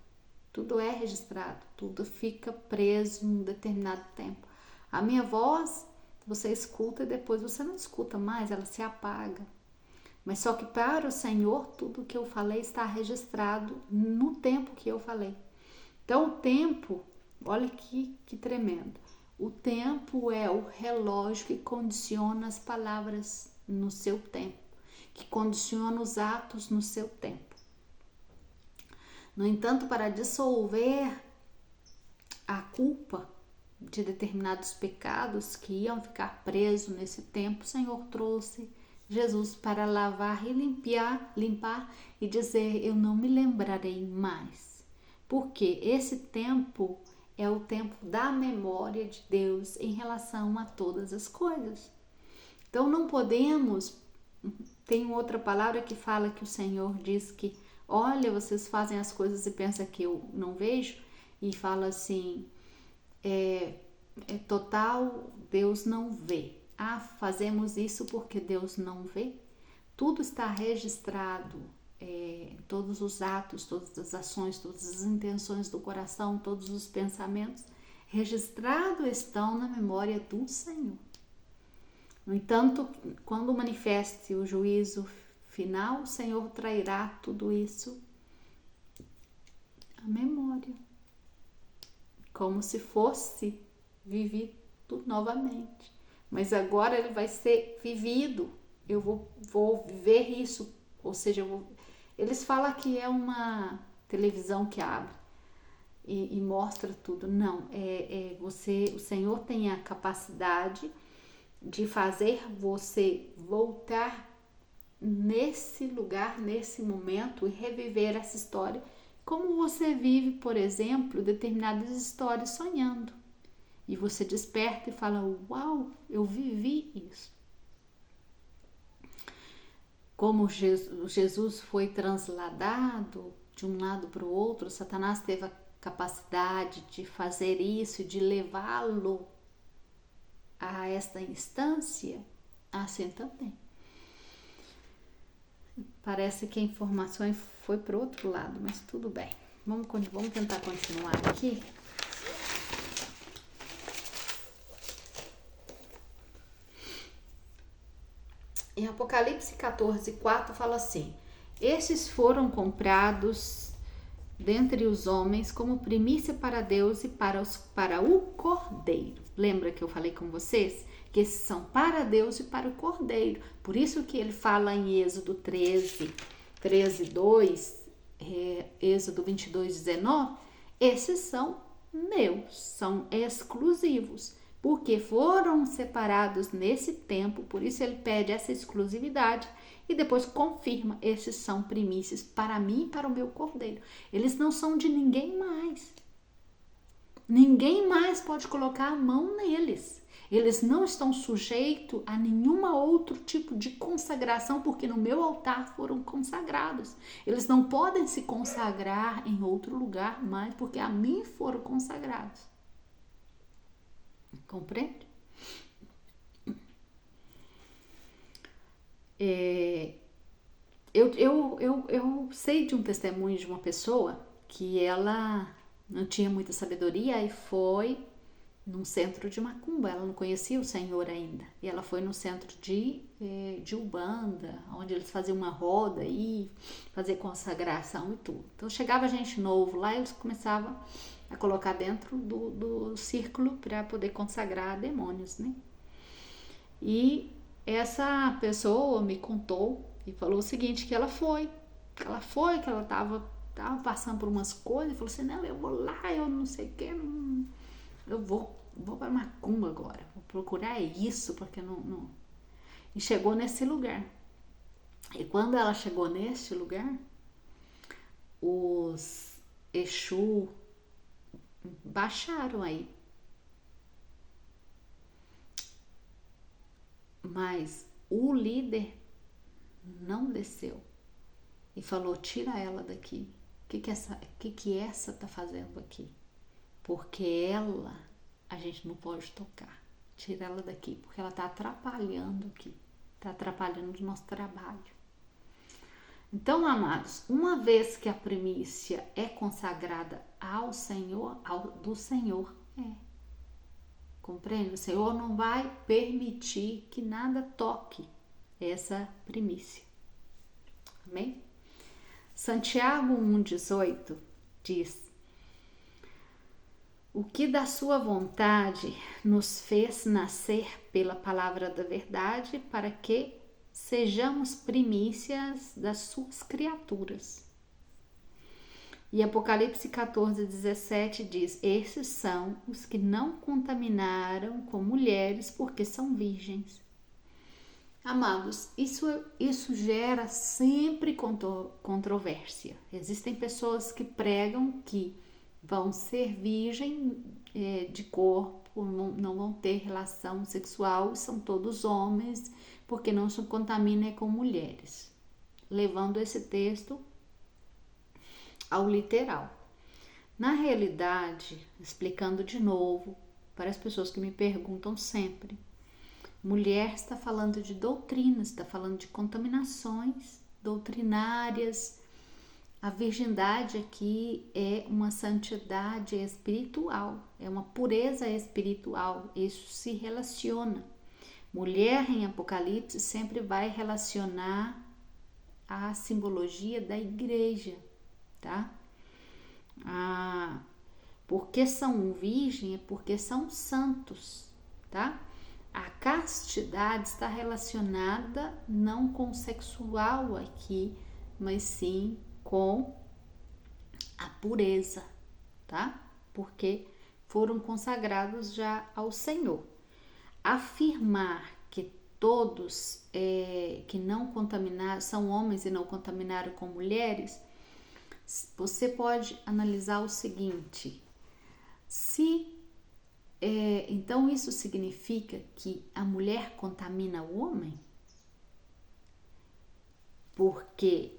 Tudo é registrado, tudo fica preso em um determinado tempo. A minha voz, você escuta e depois você não escuta mais, ela se apaga. Mas só que para o Senhor, tudo que eu falei está registrado no tempo que eu falei. Então, o tempo, olha que tremendo. O tempo é o relógio que condiciona as palavras no seu tempo, que condiciona os atos no seu tempo. No entanto, para dissolver a culpa de determinados pecados que iam ficar presos nesse tempo, o Senhor trouxe Jesus para lavar e limpar e dizer: eu não me lembrarei mais. Porque esse tempo é o tempo da memória de Deus em relação a todas as coisas. Então não podemos, tem outra palavra que fala que o Senhor diz que, olha, vocês fazem as coisas e pensam que eu não vejo, e fala assim, é total, Deus não vê. Fazemos isso porque Deus não vê. Tudo está registrado, todos os atos, todas as ações, todas as intenções do coração, todos os pensamentos registrados estão na memória do Senhor. No entanto, quando manifeste o juízo final, o Senhor trairá tudo isso à memória, como se fosse vivido novamente. Mas agora ele vai ser vivido. Eu vou viver isso, ou seja, eles falam que é uma televisão que abre e mostra tudo. Não, o Senhor tem a capacidade de fazer você voltar nesse lugar, nesse momento e reviver essa história, como você vive, por exemplo, determinadas histórias sonhando. E você desperta e fala: uau, eu vivi isso. Como Jesus foi transladado de um lado para o outro, Satanás teve a capacidade de fazer isso, de levá-lo a esta instância, assim também. Parece que a informação foi para o outro lado, mas tudo bem. Vamos tentar continuar aqui. Em Apocalipse 14:4 fala assim: estes foram comprados dentre os homens como primícia para Deus e para o Cordeiro. Lembra que eu falei com vocês? Que esses são para Deus e para o Cordeiro. Por isso que ele fala em Êxodo 13:2, Êxodo 22:19, esses são meus, são exclusivos, porque foram separados nesse tempo, por isso ele pede essa exclusividade e depois confirma, esses são primícias para mim e para o meu Cordeiro. Eles não são de ninguém mais. Ninguém mais pode colocar a mão neles. Eles não estão sujeitos a nenhum outro tipo de consagração, porque no meu altar foram consagrados. Eles não podem se consagrar em outro lugar mais, porque a mim foram consagrados. Compreende? É, eu sei de um testemunho de uma pessoa que ela não tinha muita sabedoria e foi num centro de macumba. Ela não conhecia o Senhor ainda. E ela foi no centro de Umbanda, onde eles faziam uma roda e fazer consagração e tudo. Então chegava gente novo lá e eles começavam a colocar dentro do círculo para poder consagrar demônios, né? E essa pessoa me contou e falou o seguinte, que ela tava passando por umas coisas e falou assim, não, eu vou lá, eu não sei o que, eu vou para macumba agora, vou procurar isso, porque não. E chegou nesse lugar. E quando ela chegou neste lugar, os Exu baixaram aí. Mas o líder não desceu e falou, tira ela daqui. O que essa tá fazendo aqui? Porque ela, a gente não pode tocar. Tira ela daqui, porque ela tá atrapalhando aqui. Tá atrapalhando o nosso trabalho. Então, amados, uma vez que a primícia é consagrada ao Senhor, do Senhor, compreende? O Senhor não vai permitir que nada toque essa primícia. Amém? Santiago 1,18 diz: o que da sua vontade nos fez nascer pela palavra da verdade, para que sejamos primícias das suas criaturas. E Apocalipse 14:17 diz: esses são os que não contaminaram com mulheres, porque são virgens. Amados, isso gera sempre controvérsia. Existem pessoas que pregam que vão ser virgem de corpo, não vão ter relação sexual, são todos homens, porque não se contamina com mulheres, levando esse texto ao literal. Na realidade, explicando de novo para as pessoas que me perguntam sempre, mulher está falando de doutrinas, está falando de contaminações doutrinárias. A virgindade aqui é uma santidade espiritual, é uma pureza espiritual, isso se relaciona. Mulher em Apocalipse sempre vai relacionar a simbologia da igreja, tá? Porque são virgem é porque são santos, tá? A castidade está relacionada não com o sexual aqui, mas sim com a pureza, tá? Porque foram consagrados já ao Senhor. Afirmar que todos que não contaminaram, são homens e não contaminaram com mulheres, você pode analisar o seguinte: então isso significa que a mulher contamina o homem? Porque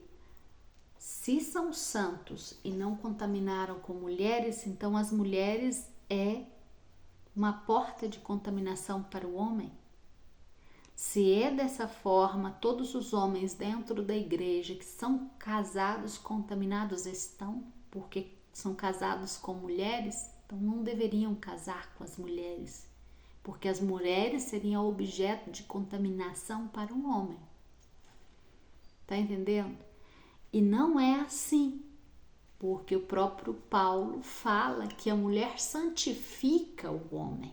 se são santos e não contaminaram com mulheres, então as mulheres é uma porta de contaminação para o homem? Se é dessa forma, todos os homens dentro da igreja que são casados contaminados estão, porque são casados com mulheres, então não deveriam casar com as mulheres, porque as mulheres seriam objeto de contaminação para um homem. Tá entendendo? E não é assim, porque o próprio Paulo fala que a mulher santifica o homem.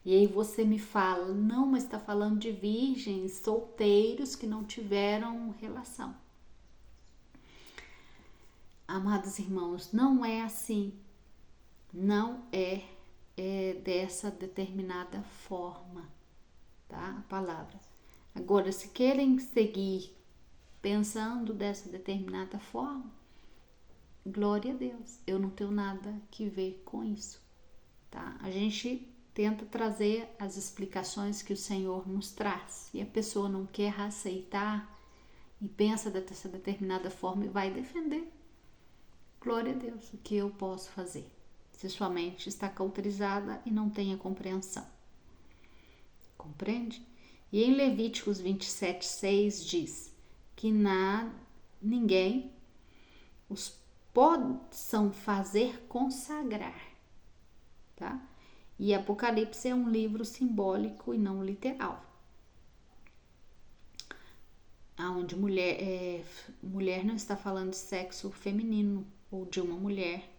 E aí você me fala, não, mas está falando de virgens, solteiros que não tiveram relação. Amados irmãos, não é assim. Não é dessa determinada forma, tá? A palavra. Agora, se querem seguir pensando dessa determinada forma, glória a Deus, eu não tenho nada que ver com isso, tá? A gente tenta trazer as explicações que o Senhor nos traz, e a pessoa não quer aceitar e pensa dessa determinada forma e vai defender. Glória a Deus, o que eu posso fazer? Se sua mente está cauterizada e não tem a compreensão. Compreende? E em Levíticos 27:6 diz que ninguém os possam fazer consagrar, tá? E Apocalipse é um livro simbólico e não literal, aonde mulher não está falando de sexo feminino ou de uma mulher,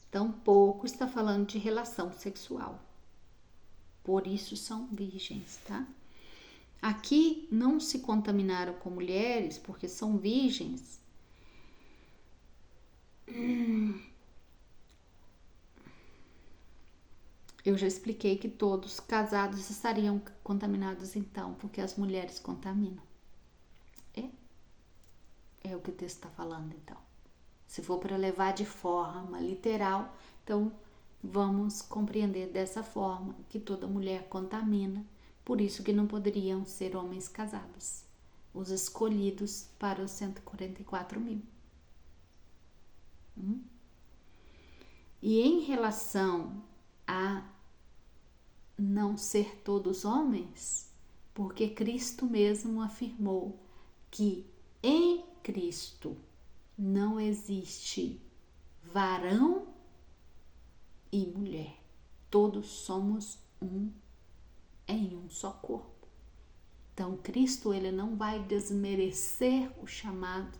tampouco está falando de relação sexual. Por isso são virgens, tá? Aqui não se contaminaram com mulheres porque são virgens. Eu já expliquei que todos casados estariam contaminados então, porque as mulheres contaminam. É o que o texto está falando então. Se for para levar de forma literal, então vamos compreender dessa forma que toda mulher contamina, por isso que não poderiam ser homens casados, os escolhidos para os 144.000. E em relação a não ser todos homens, porque Cristo mesmo afirmou que em Cristo não existe varão e mulher. Todos somos em um só corpo. Então, Cristo ele não vai desmerecer o chamado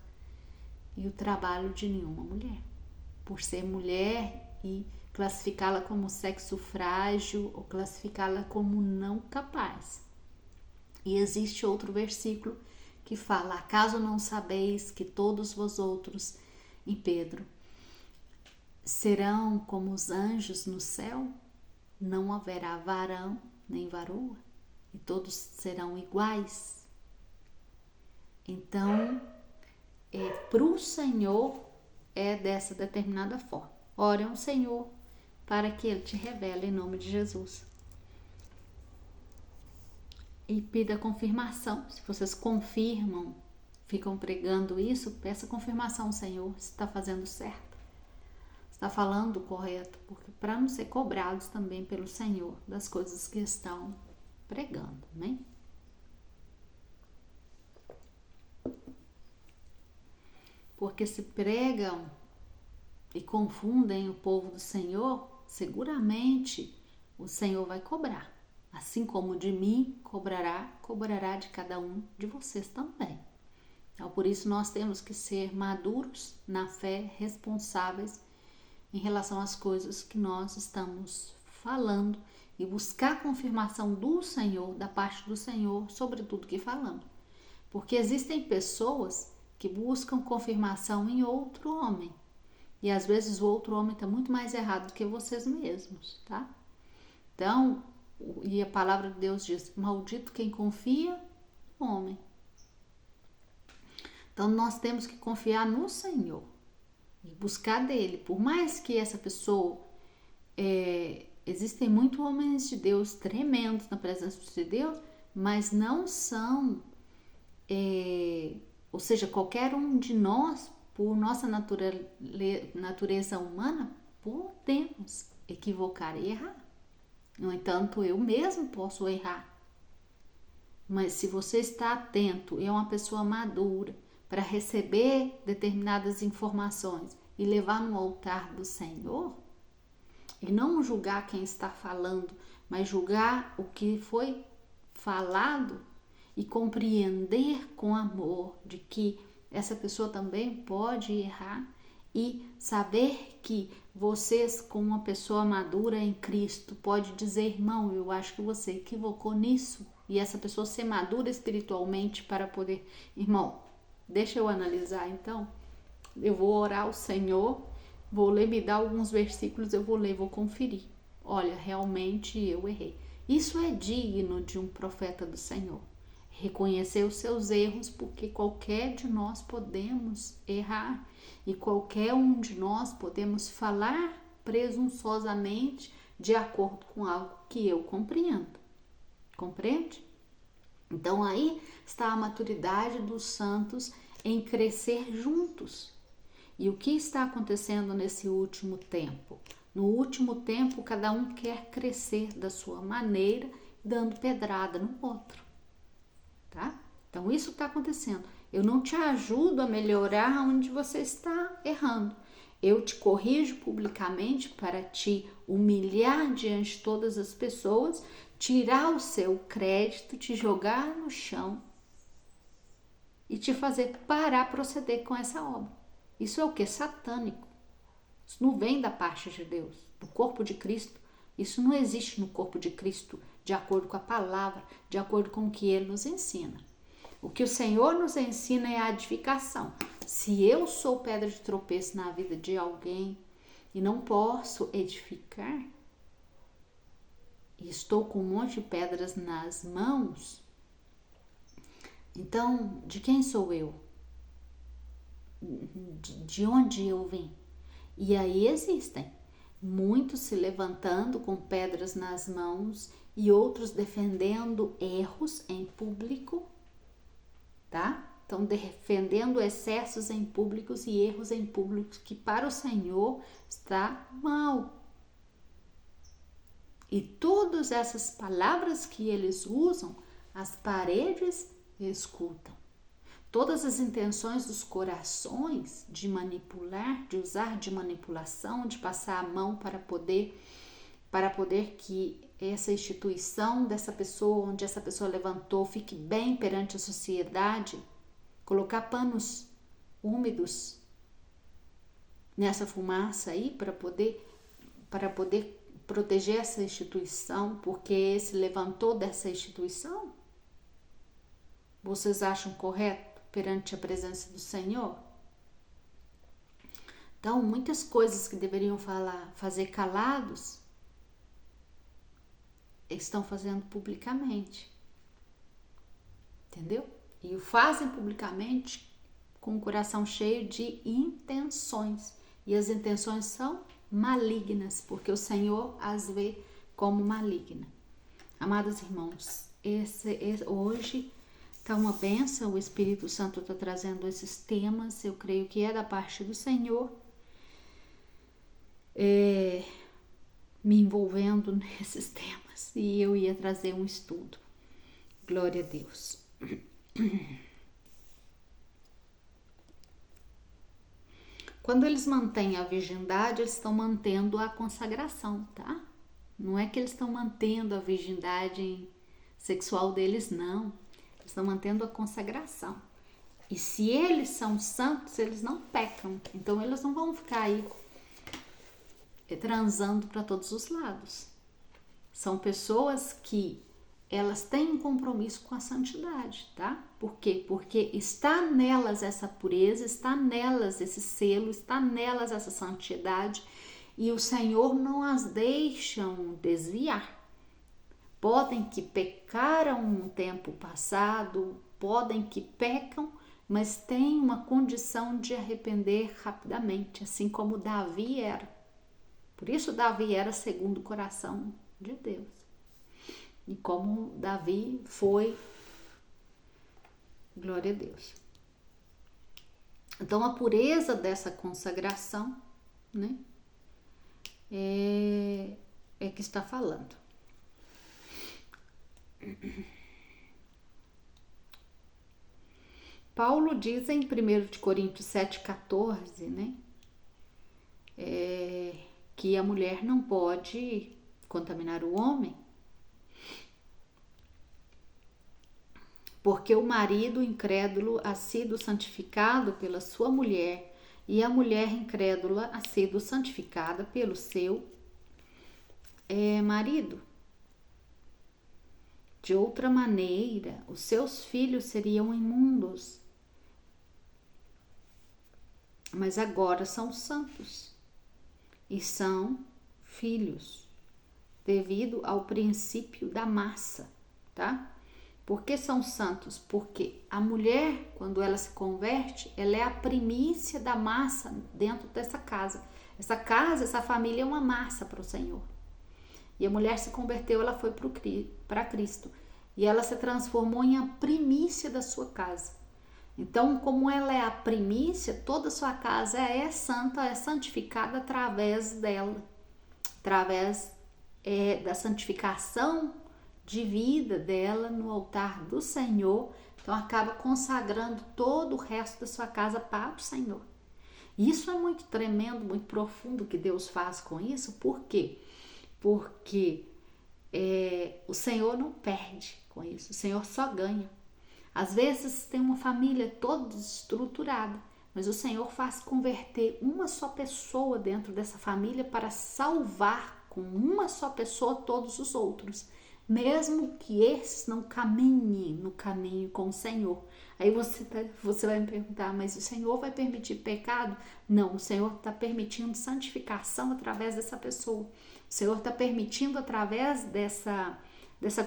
e o trabalho de nenhuma mulher, por ser mulher e classificá-la como sexo frágil ou classificá-la como não capaz. E existe outro versículo que fala: acaso não sabeis que todos vós outros, em Pedro, serão como os anjos no céu? Não haverá varão nem varoa, e todos serão iguais. Então, para o Senhor é dessa determinada forma. Ore ao Senhor para que Ele te revele em nome de Jesus. E pida confirmação. Se vocês confirmam, ficam pregando isso, peça confirmação ao Senhor se está fazendo certo, se está falando correto, porque para não ser cobrados também pelo Senhor das coisas que estão pregando, né? Porque se pregam e confundem o povo do Senhor, seguramente o Senhor vai cobrar. Assim como de mim cobrará de cada um de vocês também. Então, por isso nós temos que ser maduros na fé, responsáveis em relação às coisas que nós estamos falando e buscar confirmação do Senhor, da parte do Senhor, sobre tudo que falamos. Porque existem pessoas que buscam confirmação em outro homem. E às vezes o outro homem está muito mais errado do que vocês mesmos, tá? Então, e a palavra de Deus diz: maldito quem confia no homem. Então nós temos que confiar no Senhor e buscar dele. Por mais que essa pessoa, existem muitos homens de Deus tremendos na presença de Deus, mas não são, ou seja, qualquer um de nós, por nossa natureza humana, podemos equivocar e errar. No entanto, eu mesmo posso errar. Mas se você está atento e é uma pessoa madura para receber determinadas informações e levar no altar do Senhor, e não julgar quem está falando, mas julgar o que foi falado e compreender com amor de que essa pessoa também pode errar, e saber que vocês, como uma pessoa madura em Cristo, pode dizer: irmão, eu acho que você equivocou nisso, e essa pessoa ser madura espiritualmente para poder: irmão, deixa eu analisar então, eu vou orar ao Senhor, vou ler, me dar alguns versículos, eu vou ler, vou conferir, olha, realmente eu errei. Isso é digno de um profeta do Senhor, reconhecer os seus erros, porque qualquer de nós podemos errar e qualquer um de nós podemos falar presunçosamente de acordo com algo que eu compreendo. Compreende? Então aí está a maturidade dos santos em crescer juntos. E o que está acontecendo nesse último tempo? No último tempo, cada um quer crescer da sua maneira dando pedrada no outro, tá? Então isso está acontecendo. Eu não te ajudo a melhorar onde você está errando. Eu te corrijo publicamente para te humilhar diante de todas as pessoas, tirar o seu crédito, te jogar no chão e te fazer parar a proceder com essa obra. Isso é o que? Satânico. Isso não vem da parte de Deus, do corpo de Cristo. Isso não existe no corpo de Cristo, de acordo com a palavra, de acordo com o que Ele nos ensina. O que o Senhor nos ensina é a edificação. Se eu sou pedra de tropeço na vida de alguém e não posso edificar, e estou com um monte de pedras nas mãos, então, de quem sou eu? De onde eu vim? E aí existem muitos se levantando com pedras nas mãos e outros defendendo erros em público, tá? Estão defendendo excessos em públicos e erros em públicos que para o Senhor está mal. E todas essas palavras que eles usam, as paredes escutam. Todas as intenções dos corações de manipular, de usar de manipulação, de passar a mão para poder que essa instituição dessa pessoa, onde essa pessoa levantou, fique bem perante a sociedade, colocar panos úmidos nessa fumaça aí para poder proteger essa instituição, porque se levantou dessa instituição. Vocês acham correto perante a presença do Senhor? Então, muitas coisas que deveriam fazer calados, estão fazendo publicamente. Entendeu? E o fazem publicamente com o coração cheio de intenções. E as intenções são malignas, porque o Senhor as vê como maligna. Amados irmãos, hoje está uma bênção, o Espírito Santo está trazendo esses temas, eu creio que é da parte do Senhor, me envolvendo nesses temas, e eu ia trazer um estudo. Glória a Deus. Quando eles mantêm a virgindade, eles estão mantendo a consagração, tá? Não é que eles estão mantendo a virgindade sexual deles, não. Eles estão mantendo a consagração. E se eles são santos, eles não pecam. Então, eles não vão ficar aí transando para todos os lados. São pessoas que elas têm um compromisso com a santidade, tá? Por quê? Porque está nelas essa pureza, está nelas esse selo, está nelas essa santidade e o Senhor não as deixa desviar. Podem que pecaram no tempo passado, podem que pecam, mas tem uma condição de arrepender rapidamente, assim como Davi era. Por isso Davi era segundo o coração de Deus. E como Davi foi, glória a Deus. Então a pureza dessa consagração, né, é que está falando. Paulo diz em 1 Coríntios 7,14, né, que a mulher não pode contaminar o homem, porque o marido incrédulo ha sido santificado pela sua mulher e a mulher incrédula ha sido santificada pelo seu marido. De outra maneira, os seus filhos seriam imundos, mas agora são santos e são filhos, devido ao princípio da massa, tá? Por que são santos? Porque a mulher, quando ela se converte, ela é a primícia da massa dentro dessa casa. Essa casa, essa família é uma massa para o Senhor. E a mulher se converteu, ela foi para Cristo. E ela se transformou em a primícia da sua casa. Então, como ela é a primícia, toda a sua casa é santa, é santificada através dela. Através da santificação de vida dela no altar do Senhor, então acaba consagrando todo o resto da sua casa para o Senhor. Isso é muito tremendo, muito profundo que Deus faz com isso. Por quê? Porque o Senhor não perde com isso, o Senhor só ganha. Às vezes tem uma família toda desestruturada, mas o Senhor faz converter uma só pessoa dentro dessa família para salvar com uma só pessoa todos os outros, mesmo que esses não caminhem no caminho com o Senhor. Aí você vai me perguntar, mas o Senhor vai permitir pecado? Não, o Senhor está permitindo santificação através dessa pessoa. O Senhor está permitindo através dessa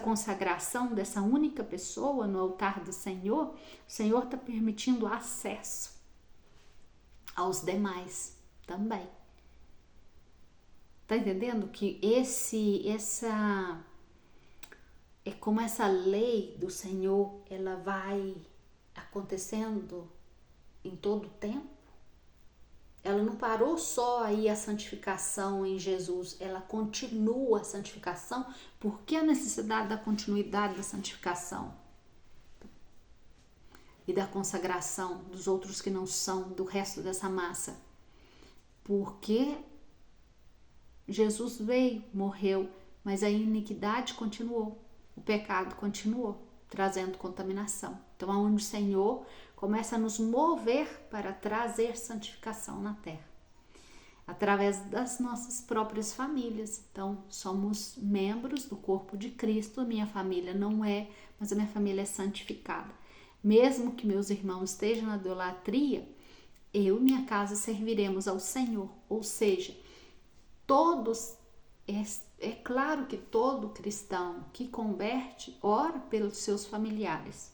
consagração, dessa única pessoa no altar do Senhor, o Senhor está permitindo acesso aos demais também. Tá entendendo que é como essa lei do Senhor, ela vai acontecendo em todo o tempo? Ela não parou só aí a santificação em Jesus, ela continua a santificação. Por que a necessidade da continuidade da santificação? E da consagração dos outros que não são, do resto dessa massa? Porque Jesus veio, morreu, mas a iniquidade continuou, o pecado continuou, trazendo contaminação. Então, aonde o Senhor começa a nos mover para trazer santificação na terra, através das nossas próprias famílias. Então, somos membros do corpo de Cristo. A minha família não é, mas a minha família é santificada. Mesmo que meus irmãos estejam na idolatria, eu e minha casa serviremos ao Senhor. Ou seja, todos, é claro que todo cristão que converte ora pelos seus familiares.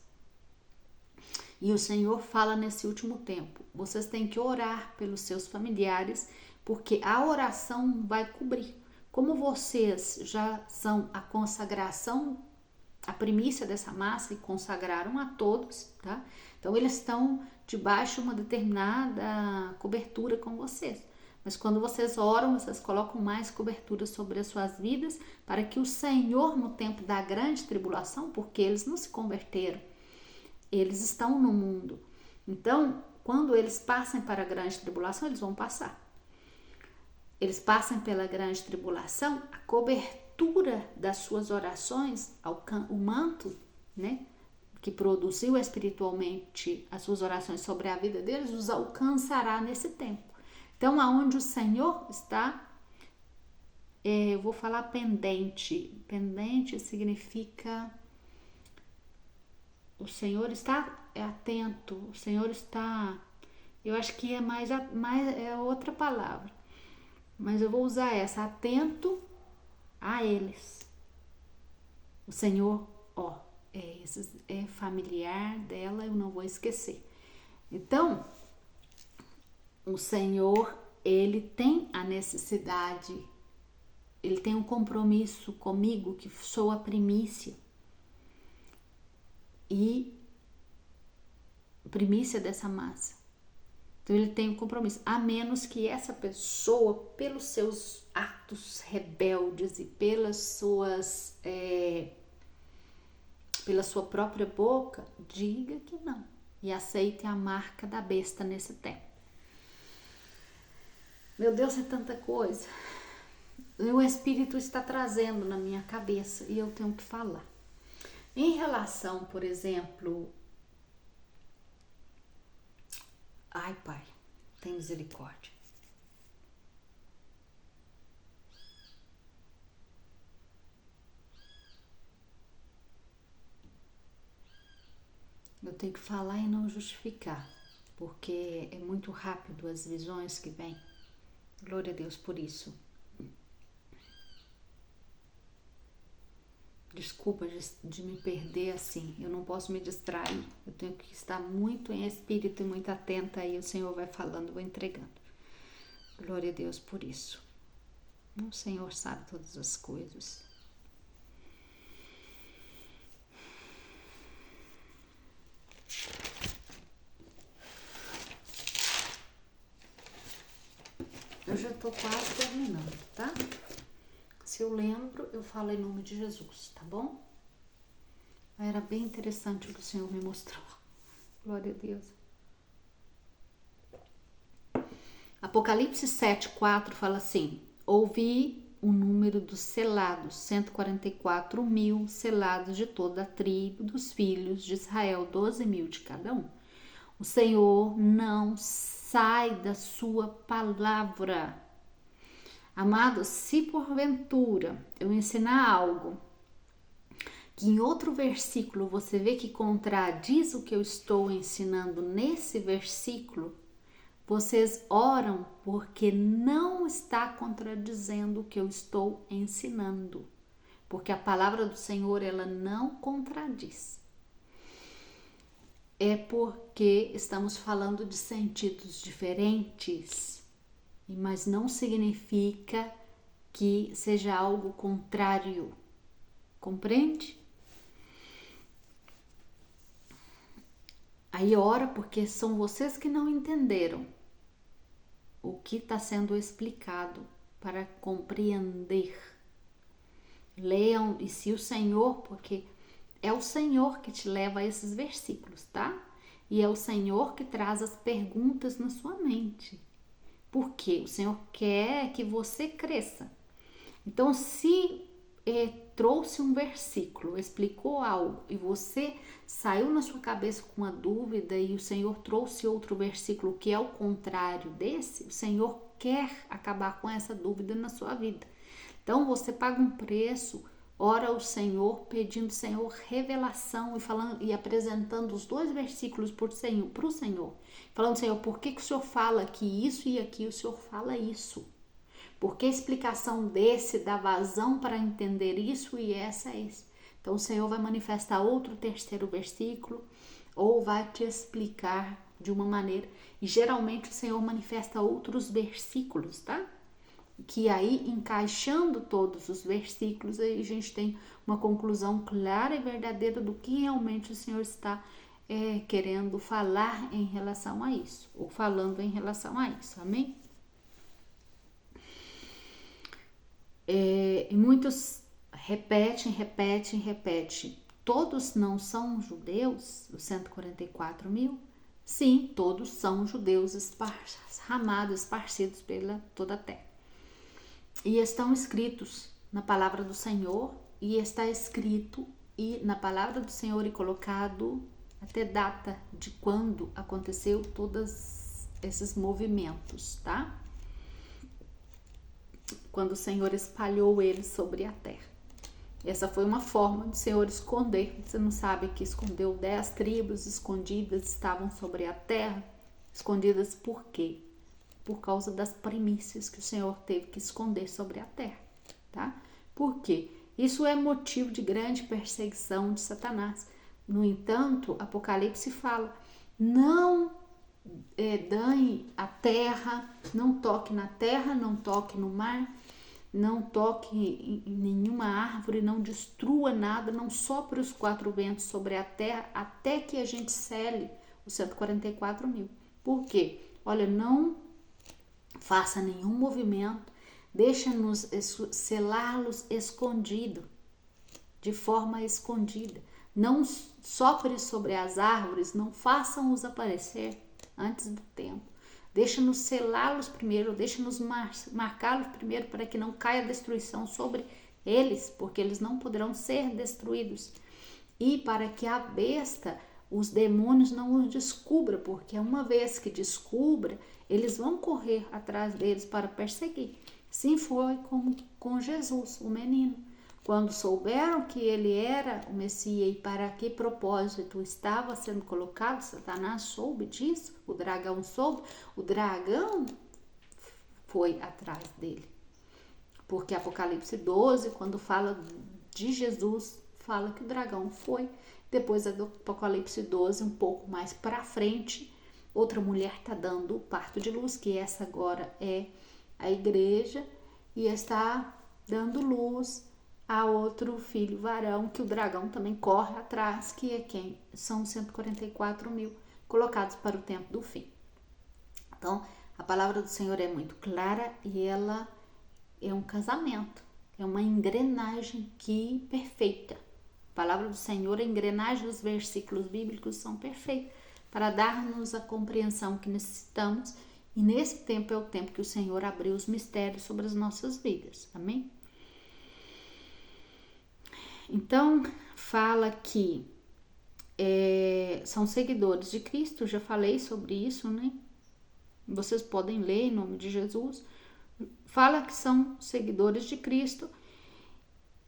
E o Senhor fala nesse último tempo, vocês têm que orar pelos seus familiares, porque a oração vai cobrir. Como vocês já são a consagração, a primícia dessa massa e consagraram a todos, tá? Então eles estão debaixo de uma determinada cobertura com vocês. Mas quando vocês oram, vocês colocam mais cobertura sobre as suas vidas, para que o Senhor, no tempo da grande tribulação, porque eles não se converteram, eles estão no mundo. Então, quando eles passem para a grande tribulação, eles vão passar. Eles passam pela grande tribulação, a cobertura das suas orações, o manto, né, que produziu espiritualmente as suas orações sobre a vida deles, os alcançará nesse tempo. Então, aonde o Senhor está, eu vou falar pendente. Pendente significa o Senhor está atento, o Senhor está, eu acho que é mais é outra palavra, mas eu vou usar essa, atento a eles. O Senhor, é familiar dela, eu não vou esquecer. Então, o Senhor, ele tem a necessidade, ele tem um compromisso comigo, que sou a primícia. E primícia dessa massa. Então ele tem um compromisso, a menos que essa pessoa, pelos seus atos rebeldes e pela sua própria boca, diga que não e aceite a marca da besta nesse tempo. Meu Deus, é tanta coisa. O Espírito está trazendo na minha cabeça e eu tenho que falar. Em relação, por exemplo, ai, Pai, tem misericórdia. Eu tenho que falar e não justificar, porque é muito rápido as visões que vêm. Glória a Deus por isso. Desculpa de me perder assim, eu não posso me distrair, eu tenho que estar muito em espírito e muito atenta, aí o Senhor vai falando, vou entregando. Glória a Deus por isso. O Senhor sabe todas as coisas. Eu já tô quase terminando, tá? Se eu lembro, eu falo em nome de Jesus, tá bom? Era bem interessante o que o Senhor me mostrou. Glória a Deus. Apocalipse 7:4 fala assim: ouvi o número dos selados, 144.000 selados de toda a tribo dos filhos de Israel, 12.000 de cada um. O Senhor não sai da sua palavra. Amados, se porventura eu ensinar algo que em outro versículo você vê que contradiz o que eu estou ensinando nesse versículo, vocês oram porque não está contradizendo o que eu estou ensinando. Porque a palavra do Senhor, ela não contradiz. É porque estamos falando de sentidos diferentes, mas não significa que seja algo contrário. Compreende? Aí ora porque são vocês que não entenderam o que está sendo explicado para compreender. Leiam, e se o Senhor, porque é o Senhor que te leva a esses versículos, tá? E é o Senhor que traz as perguntas na sua mente. Porque o Senhor quer que você cresça. Então, se trouxe um versículo, explicou algo e você saiu na sua cabeça com uma dúvida e o Senhor trouxe outro versículo que é o contrário desse, o Senhor quer acabar com essa dúvida na sua vida. Então você paga um preço, ora ao Senhor, pedindo Senhor revelação e falando e apresentando os dois versículos para o Senhor, falando: Senhor, por que o Senhor fala que isso e aqui o Senhor fala isso? Porque a explicação desse dá vazão para entender isso e essa é isso. Então o Senhor vai manifestar outro terceiro versículo ou vai te explicar de uma maneira. E geralmente o Senhor manifesta outros versículos, tá? Que aí, encaixando todos os versículos, aí a gente tem uma conclusão clara e verdadeira do que realmente o Senhor está querendo falar em relação a isso, ou falando em relação a isso, amém? E muitos repetem. Todos não são judeus, os 144.000? Sim, todos são judeus esparcidos pela toda a terra. E estão escritos na palavra do Senhor, e está escrito e na palavra do Senhor e colocado até data de quando aconteceu todos esses movimentos, tá? Quando o Senhor espalhou eles sobre a terra. Essa foi uma forma do Senhor esconder. Você não sabe que escondeu 10 tribos escondidas, estavam sobre a terra. Escondidas por quê? Por causa das primícias que o Senhor teve que esconder sobre a terra, tá? Por quê? Isso é motivo de grande perseguição de Satanás. No entanto, Apocalipse fala: não dane a terra, não toque na terra, não toque no mar, não toque em nenhuma árvore, não destrua nada, não sopre os 4 ventos sobre a terra até que a gente cele os 144.000. Por quê? Olha, não faça nenhum movimento, deixa-nos selá-los escondido, de forma escondida. Não sopre sobre as árvores, não façam-os aparecer antes do tempo. Deixa-nos selá-los primeiro, deixa-nos marcá-los primeiro para que não caia destruição sobre eles, porque eles não poderão ser destruídos. E para que a besta, os demônios não os descubra, porque uma vez que descubra, eles vão correr atrás deles para perseguir. Sim, foi como com Jesus, o menino. Quando souberam que ele era o Messias e para que propósito estava sendo colocado, Satanás soube disso, o dragão soube, o dragão foi atrás dele. Porque Apocalipse 12, quando fala de Jesus, fala que o dragão foi. Depois do Apocalipse 12, um pouco mais para frente, outra mulher está dando o parto de luz, que essa agora é a igreja, e está dando luz a outro filho varão, que o dragão também corre atrás, que é quem? São 144.000 colocados para o tempo do fim. Então, a palavra do Senhor é muito clara e ela é um casamento, é uma engrenagem perfeita palavra do Senhor, a engrenagem dos versículos bíblicos são perfeitos para dar-nos a compreensão que necessitamos. E nesse tempo é o tempo que o Senhor abriu os mistérios sobre as nossas vidas. Amém? Então, fala que são seguidores de Cristo. Já falei sobre isso, né? Vocês podem ler em nome de Jesus. Fala que são seguidores de Cristo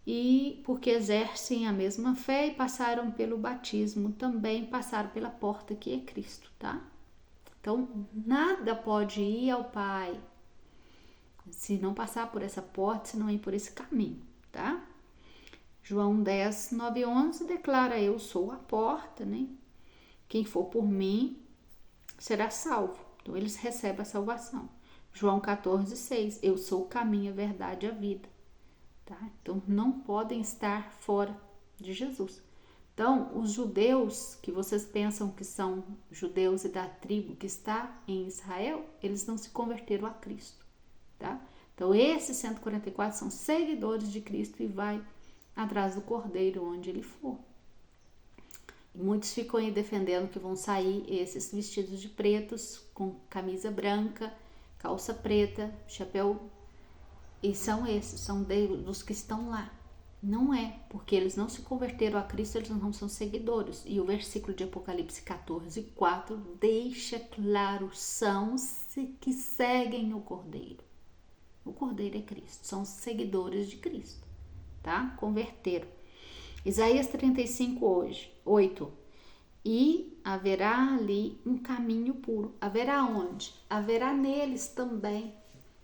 e porque exercem a mesma fé e passaram pelo batismo, também passaram pela porta que é Cristo, tá? Então, nada pode ir ao Pai se não passar por essa porta, se não ir por esse caminho, tá? João 10, 9 e 11 declara: eu sou a porta, né? Quem for por mim será salvo. Então, eles recebem a salvação. João 14, 6, eu sou o caminho, a verdade e a vida. Tá? Então, não podem estar fora de Jesus. Então, os judeus que vocês pensam que são judeus e da tribo que está em Israel, eles não se converteram a Cristo, tá? Então, esses 144 são seguidores de Cristo e vai atrás do Cordeiro onde ele for. E muitos ficam aí defendendo que vão sair esses vestidos de pretos, com camisa branca, calça preta, chapéu, e são esses, são dos que estão lá. Não é, porque eles não se converteram a Cristo, eles não são seguidores. E o versículo de Apocalipse 14, 4 deixa claro, são os que seguem o Cordeiro. O Cordeiro é Cristo, são seguidores de Cristo, tá? Converteram. Isaías 35, 8. E haverá ali um caminho puro. Haverá onde? Haverá neles também.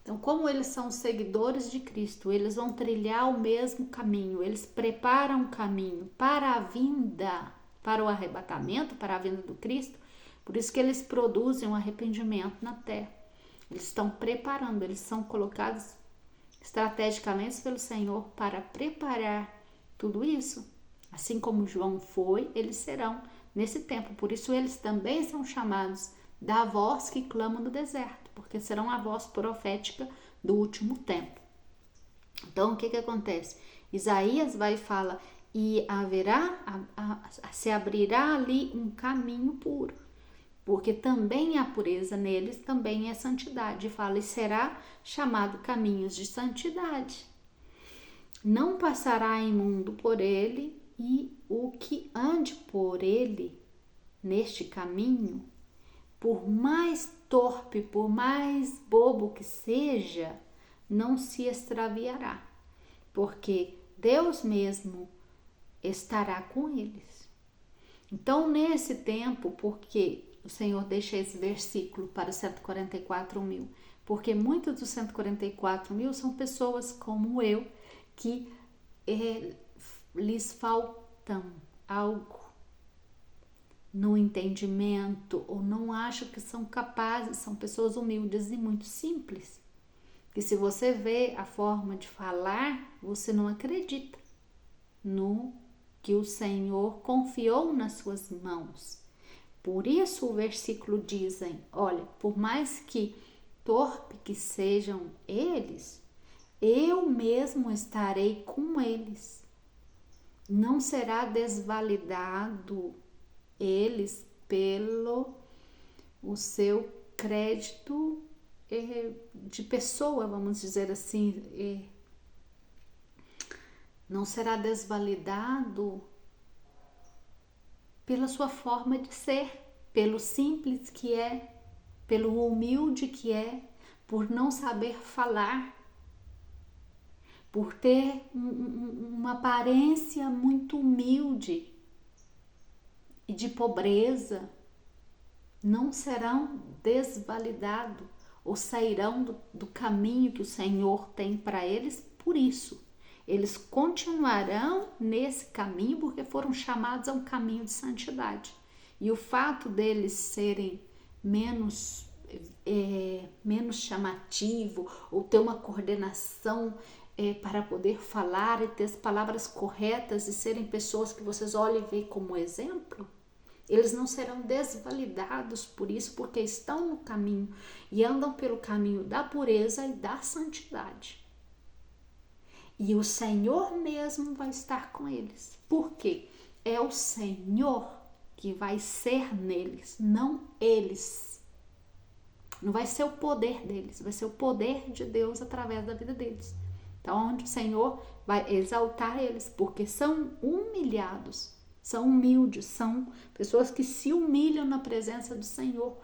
Então, como eles são seguidores de Cristo, eles vão trilhar o mesmo caminho, eles preparam o caminho para a vinda, para o arrebatamento, para a vinda do Cristo. Por isso que eles produzem um arrependimento na terra. Eles estão preparando, eles são colocados estrategicamente pelo Senhor para preparar tudo isso. Assim como João foi, eles serão nesse tempo. Por isso eles também são chamados da voz que clama no deserto, porque serão a voz profética do último tempo. Então, o que acontece? Isaías vai e fala, e se abrirá ali um caminho puro, porque também há pureza neles, também é santidade. Fala, e será chamado caminhos de santidade. Não passará imundo por ele, e o que ande por ele, neste caminho, por mais torpe, por mais bobo que seja, não se extraviará, porque Deus mesmo estará com eles. Então, nesse tempo, porque o Senhor deixa esse versículo para os 144 mil, porque muitos dos 144 mil são pessoas como eu, que lhes faltam algo no entendimento, ou não acham que são capazes, são pessoas humildes e muito simples, que se você vê a forma de falar, você não acredita no que o Senhor confiou nas suas mãos. Por isso o versículo dizem, olha, por mais que torpe que sejam eles, eu mesmo estarei com eles. Não será desvalidado eles pelo o seu crédito de pessoa, vamos dizer assim, não será desvalidado pela sua forma de ser, pelo simples que é, pelo humilde que é, por não saber falar, por ter uma aparência muito humilde e de pobreza, não serão desvalidados ou sairão do caminho que o Senhor tem para eles por isso. Eles continuarão nesse caminho porque foram chamados a um caminho de santidade. E o fato deles serem menos chamativo ou ter uma coordenação para poder falar e ter as palavras corretas e serem pessoas que vocês olhem e veem como exemplo, eles não serão desvalidados por isso, porque estão no caminho e andam pelo caminho da pureza e da santidade. E o Senhor mesmo vai estar com eles. Por quê? É o Senhor que vai ser neles, não eles. Não vai ser o poder deles, vai ser o poder de Deus através da vida deles. Então, onde o Senhor vai exaltar eles, porque são humilhados, são humildes, são pessoas que se humilham na presença do Senhor,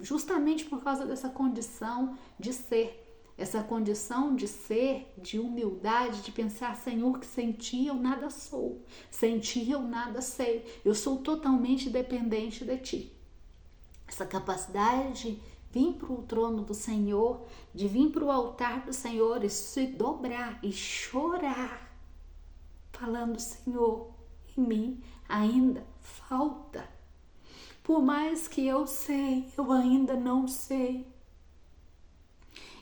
justamente por causa dessa condição de ser. Essa condição de ser, de humildade, de pensar, Senhor, que sem ti eu nada sou, sem ti eu nada sei, eu sou totalmente dependente de ti. Essa capacidade de vir para o trono do Senhor, de vir para o altar do Senhor e se dobrar e chorar, falando, Senhor, em mim ainda falta. Por mais que eu sei, eu ainda não sei.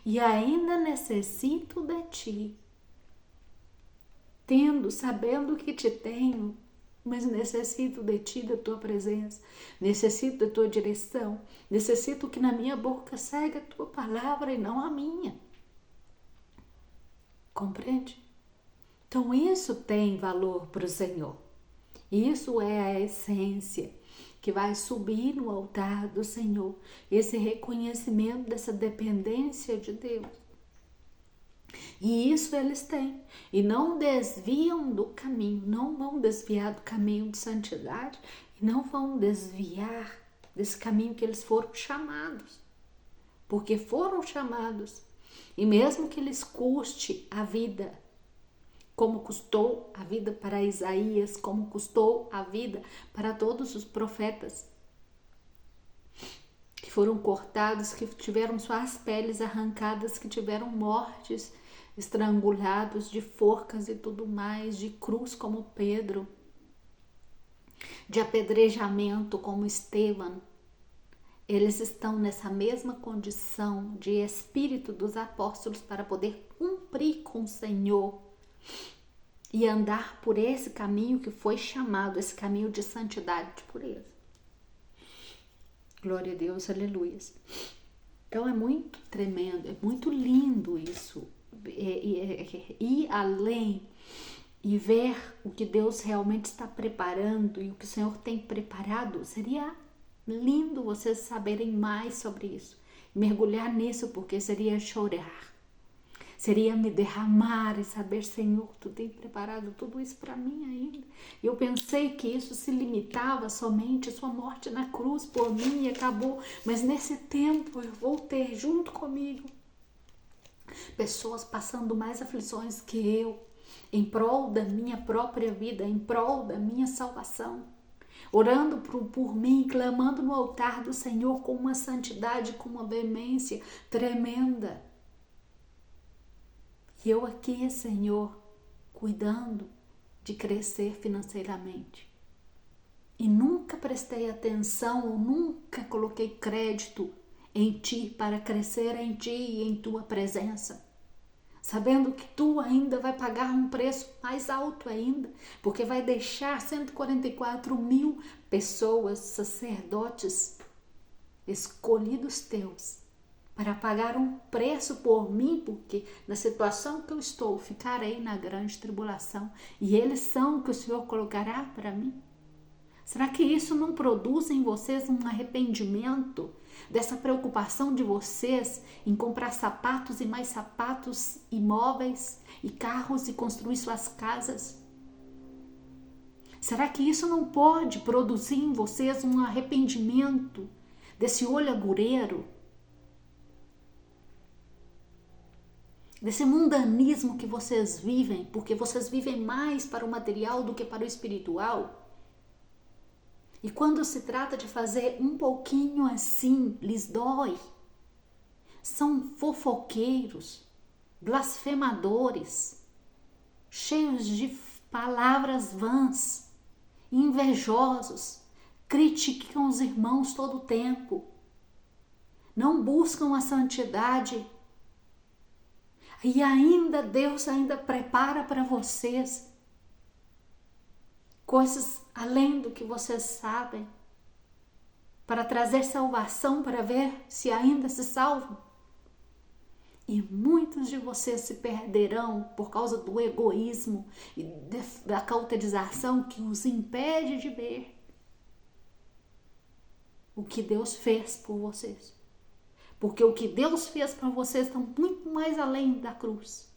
E ainda necessito de ti, sabendo que te tenho, mas necessito de ti, da tua presença, necessito da tua direção, necessito que na minha boca saia a tua palavra e não a minha. Compreende? Então isso tem valor para o Senhor. Isso é a essência que vai subir no altar do Senhor, esse reconhecimento dessa dependência de Deus. E isso eles têm, e não desviam do caminho, não vão desviar do caminho de santidade, e não vão desviar desse caminho que eles foram chamados, porque foram chamados, e mesmo que lhes custe a vida, como custou a vida para Isaías, como custou a vida para todos os profetas que foram cortados, que tiveram suas peles arrancadas, que tiveram mortes, estrangulados de forcas e tudo mais, de cruz como Pedro, de apedrejamento como Estevão. Eles estão nessa mesma condição de espírito dos apóstolos para poder cumprir com o Senhor e andar por esse caminho que foi chamado, esse caminho de santidade, de pureza. Glória a Deus, aleluia. Então é muito tremendo, é muito lindo isso. Ir além e ver o que Deus realmente está preparando e o que o Senhor tem preparado. Seria lindo vocês saberem mais sobre isso, mergulhar nisso, porque seria chorar. Seria me derramar e saber, Senhor, tu tem preparado tudo isso para mim ainda. Eu pensei que isso se limitava somente à sua morte na cruz por mim e acabou. Mas nesse tempo eu vou ter junto comigo pessoas passando mais aflições que eu, em prol da minha própria vida, em prol da minha salvação. Orando por mim, clamando no altar do Senhor com uma santidade, com uma veemência tremenda. E eu aqui, Senhor, cuidando de crescer financeiramente. E nunca prestei atenção, ou nunca coloquei crédito em Ti para crescer em Ti e em Tua presença. Sabendo que Tu ainda vai pagar um preço mais alto ainda, porque vai deixar 144.000 pessoas, sacerdotes, escolhidos Teus, para pagar um preço por mim, porque na situação que eu estou, ficarei na grande tribulação, e eles são o que o Senhor colocará para mim. Será que isso não produz em vocês um arrependimento dessa preocupação de vocês em comprar sapatos e mais sapatos, imóveis e carros e construir suas casas? Será que isso não pode produzir em vocês um arrependimento desse olho agoreiro, desse mundanismo que vocês vivem, porque vocês vivem mais para o material do que para o espiritual? E quando se trata de fazer um pouquinho assim, lhes dói. São fofoqueiros, blasfemadores, cheios de palavras vãs, invejosos, criticam os irmãos todo o tempo, não buscam a santidade. E ainda Deus prepara para vocês coisas além do que vocês sabem, para trazer salvação, para ver se ainda se salvam. E muitos de vocês se perderão por causa do egoísmo e da cauterização que os impede de ver o que Deus fez por vocês. Porque o que Deus fez para vocês está muito mais além da cruz.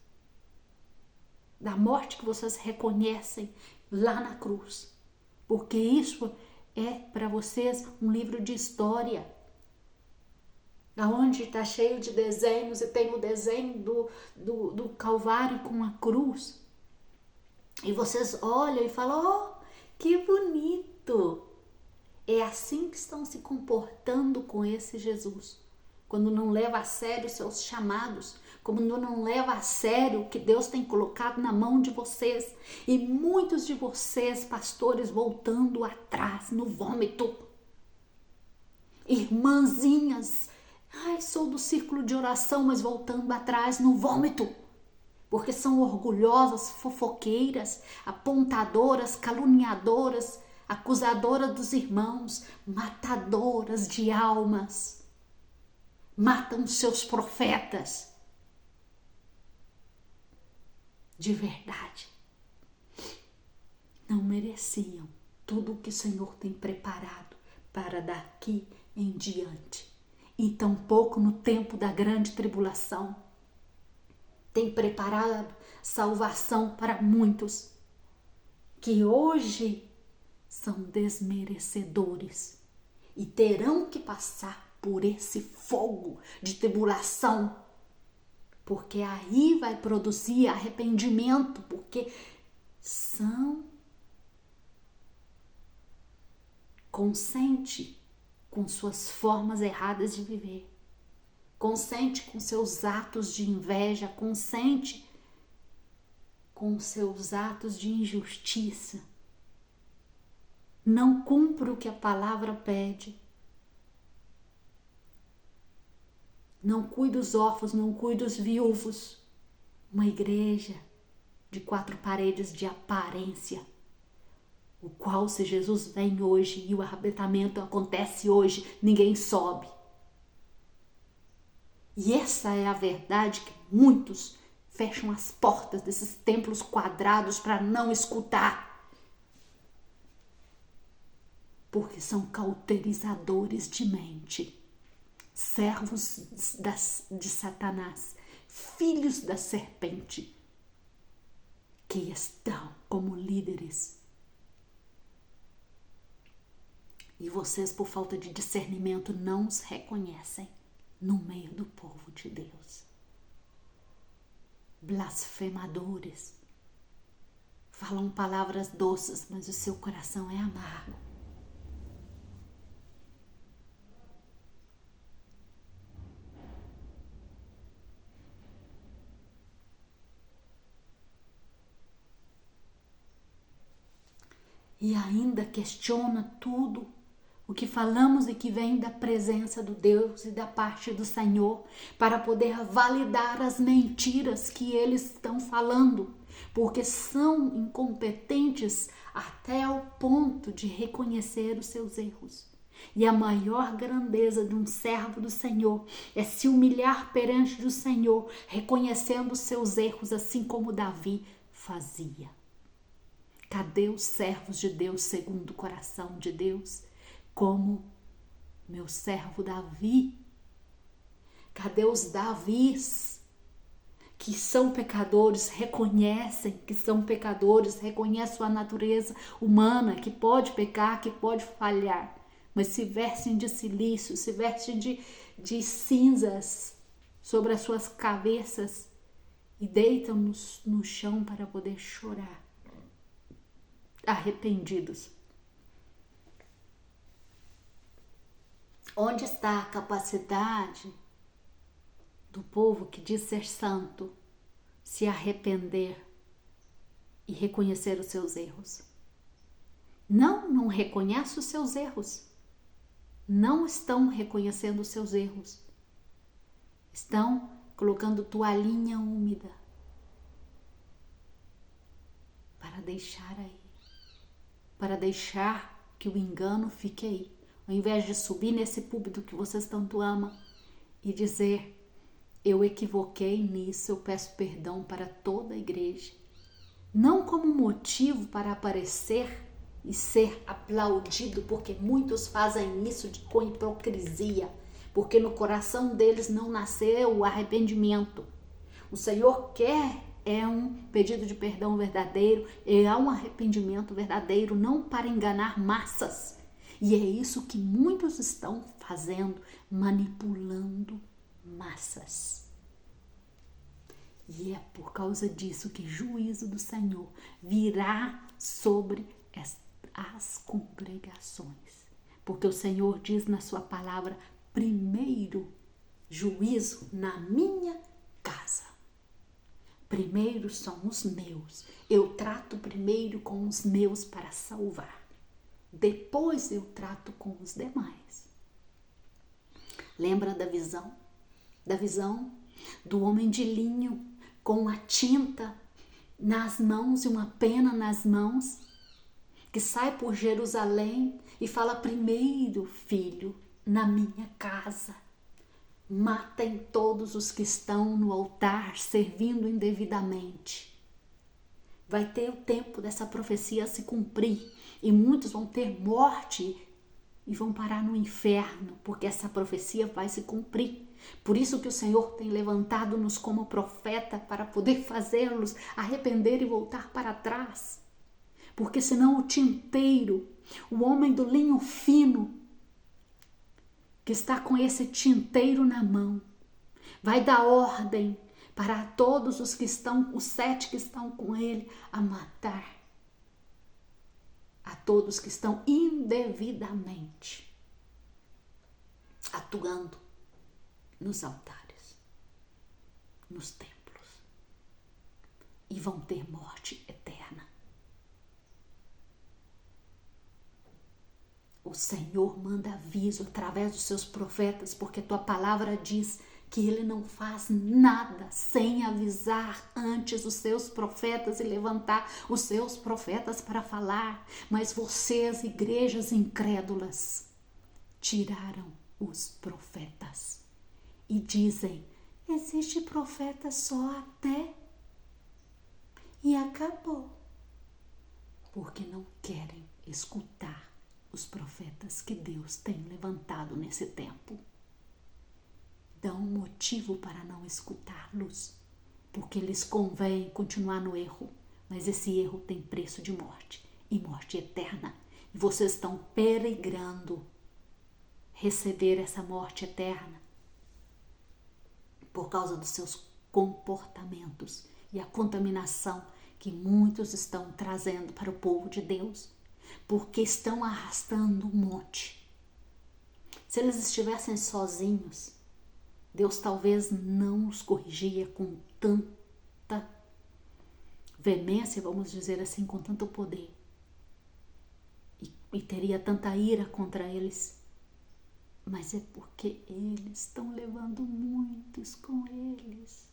Da morte que vocês reconhecem lá na cruz. Porque isso é para vocês um livro de história. Aonde está cheio de desenhos e tem o desenho do Calvário com a cruz. E vocês olham e falam, oh, que bonito. É assim que estão se comportando com esse Jesus. Quando não leva a sério os seus chamados, quando não leva a sério o que Deus tem colocado na mão de vocês. E muitos de vocês, pastores, voltando atrás no vômito. Irmãzinhas, ai, sou do círculo de oração, mas voltando atrás no vômito. Porque são orgulhosas, fofoqueiras, apontadoras, caluniadoras, acusadoras dos irmãos, matadoras de almas. Matam seus profetas. De verdade. Não mereciam tudo o que o Senhor tem preparado para daqui em diante. E tampouco no tempo da grande tribulação. Tem preparado salvação para muitos que hoje são desmerecedores e terão que passar por esse fogo de tribulação, porque aí vai produzir arrependimento, porque são conscientes com suas formas erradas de viver, consciente com seus atos de inveja, consciente com seus atos de injustiça. Não cumpre o que a palavra pede. Não cuida dos órfãos, não cuida dos viúvos. Uma igreja de 4 paredes de aparência, o qual, se Jesus vem hoje e o arrebatamento acontece hoje, ninguém sobe. E essa é a verdade que muitos fecham as portas desses templos quadrados para não escutar. Porque são cauterizadores de mente. Servos de Satanás, filhos da serpente, que estão como líderes. E vocês, por falta de discernimento, não os reconhecem no meio do povo de Deus. Blasfemadores, falam palavras doces, mas o seu coração é amargo. E ainda questiona tudo o que falamos e que vem da presença do Deus e da parte do Senhor, para poder validar as mentiras que eles estão falando, porque são incompetentes até ao ponto de reconhecer os seus erros. E a maior grandeza de um servo do Senhor é se humilhar perante o Senhor, reconhecendo os seus erros, assim como Davi fazia. Cadê os servos de Deus segundo o coração de Deus? Como meu servo Davi? Cadê os Davis que são pecadores, reconhecem que são pecadores, reconhecem sua natureza humana, que pode pecar, que pode falhar, mas se vestem de silício, se vestem de cinzas sobre as suas cabeças e deitam no chão para poder chorar, arrependidos. Onde está a capacidade do povo que diz ser santo se arrepender e reconhecer os seus erros? Não reconhece os seus erros. Não estão reconhecendo os seus erros. Estão colocando toalhinha úmida para deixar aí, para deixar que o engano fique aí. Ao invés de subir nesse púlpito que vocês tanto amam e dizer: eu equivoquei nisso, eu peço perdão para toda a igreja. Não como motivo para aparecer e ser aplaudido, porque muitos fazem isso com hipocrisia, porque no coração deles não nasceu o arrependimento. O Senhor quer um pedido de perdão verdadeiro, é um arrependimento verdadeiro, não para enganar massas. E é isso que muitos estão fazendo, manipulando massas. E é por causa disso que o juízo do Senhor virá sobre as congregações. Porque o Senhor diz na sua palavra, primeiro juízo na minha casa. Primeiro são os meus. Eu trato primeiro com os meus para salvar. Depois eu trato com os demais. Lembra da visão? Da visão do homem de linho com a tinta nas mãos e uma pena nas mãos, que sai por Jerusalém e fala, primeiro, filho, na minha casa. Matem todos os que estão no altar servindo indevidamente. Vai ter o tempo dessa profecia se cumprir e muitos vão ter morte e vão parar no inferno, porque essa profecia vai se cumprir. Por isso que o Senhor tem levantado-nos como profeta para poder fazê-los arrepender e voltar para trás. Porque senão o tinteiro, o homem do linho fino, que está com esse tinteiro na mão, vai dar ordem para todos os que estão, os 7 que estão com ele, a matar a todos que estão indevidamente atuando nos altares, nos templos, e vão ter morte eterna. O Senhor manda aviso através dos seus profetas, porque tua palavra diz que ele não faz nada sem avisar antes os seus profetas e levantar os seus profetas para falar. Mas vocês, igrejas incrédulas, tiraram os profetas e dizem, existe profeta só até e acabou, porque não querem escutar os profetas que Deus tem levantado nesse tempo. Dão um motivo para não escutá-los, porque lhes convém continuar no erro, mas esse erro tem preço de morte, e morte eterna, e vocês estão peregrando receber essa morte eterna por causa dos seus comportamentos e a contaminação que muitos estão trazendo para o povo de Deus, porque estão arrastando um monte. Se eles estivessem sozinhos, Deus talvez não os corrigia com tanta veemência, vamos dizer assim, com tanto poder. E teria tanta ira contra eles. Mas é porque eles estão levando muitos com eles.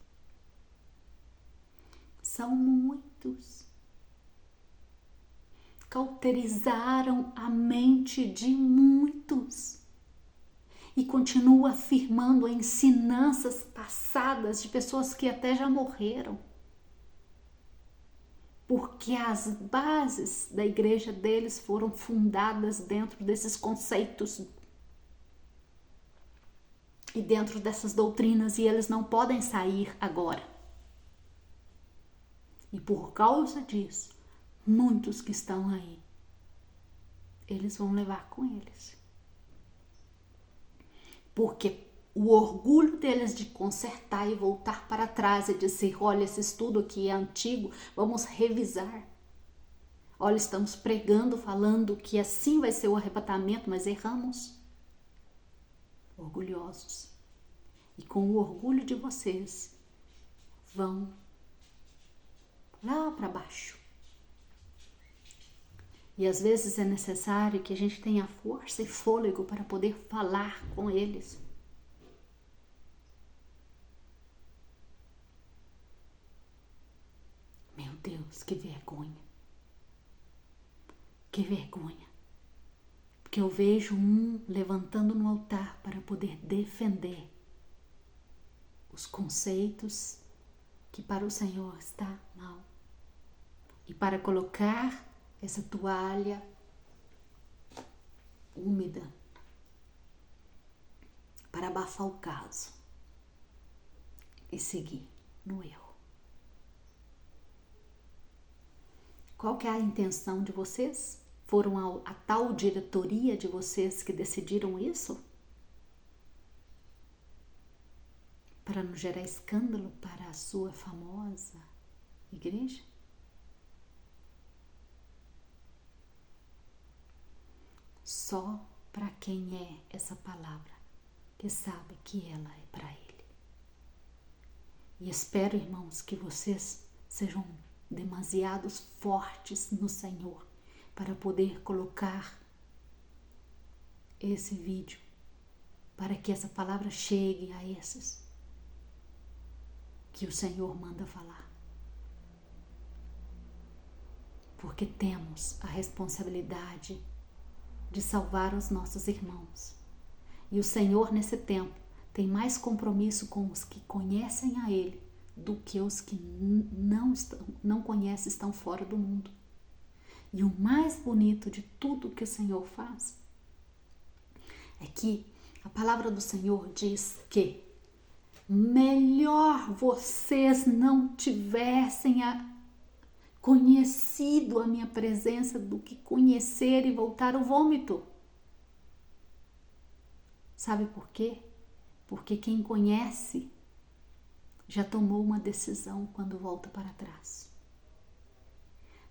São muitos. Cauterizaram a mente de muitos. E continua afirmando ensinanças passadas de pessoas que até já morreram. Porque as bases da igreja deles foram fundadas dentro desses conceitos e dentro dessas doutrinas, e eles não podem sair agora. E por causa disso, muitos que estão aí, eles vão levar com eles. Porque o orgulho deles de consertar e voltar para trás e dizer, olha, esse estudo aqui é antigo, vamos revisar. Olha, estamos pregando, falando que assim vai ser o arrebatamento, mas erramos. Orgulhosos. E com o orgulho de vocês, vão lá para baixo. E às vezes é necessário que a gente tenha força e fôlego para poder falar com eles. Meu Deus, que vergonha. Que vergonha. Porque eu vejo um levantando no altar para poder defender o os conceitos que para o Senhor está mal. E para colocar essa toalha úmida para abafar o caso e seguir no erro. Qual que é a intenção de vocês? Foram a tal diretoria de vocês que decidiram isso? Para não gerar escândalo para a sua famosa igreja? Só para quem é essa palavra, que sabe que ela é para Ele. E espero, irmãos, que vocês sejam demasiados fortes no Senhor para poder colocar esse vídeo, para que essa palavra chegue a esses que o Senhor manda falar. Porque temos a responsabilidade de salvar os nossos irmãos. E o Senhor, nesse tempo, tem mais compromisso com os que conhecem a Ele do que os que não conhecem, estão fora do mundo. E o mais bonito de tudo que o Senhor faz é que a palavra do Senhor diz que melhor vocês não tivessem conhecido a minha presença do que conhecer e voltar ao vômito. Sabe por quê? Porque quem conhece já tomou uma decisão quando volta para trás.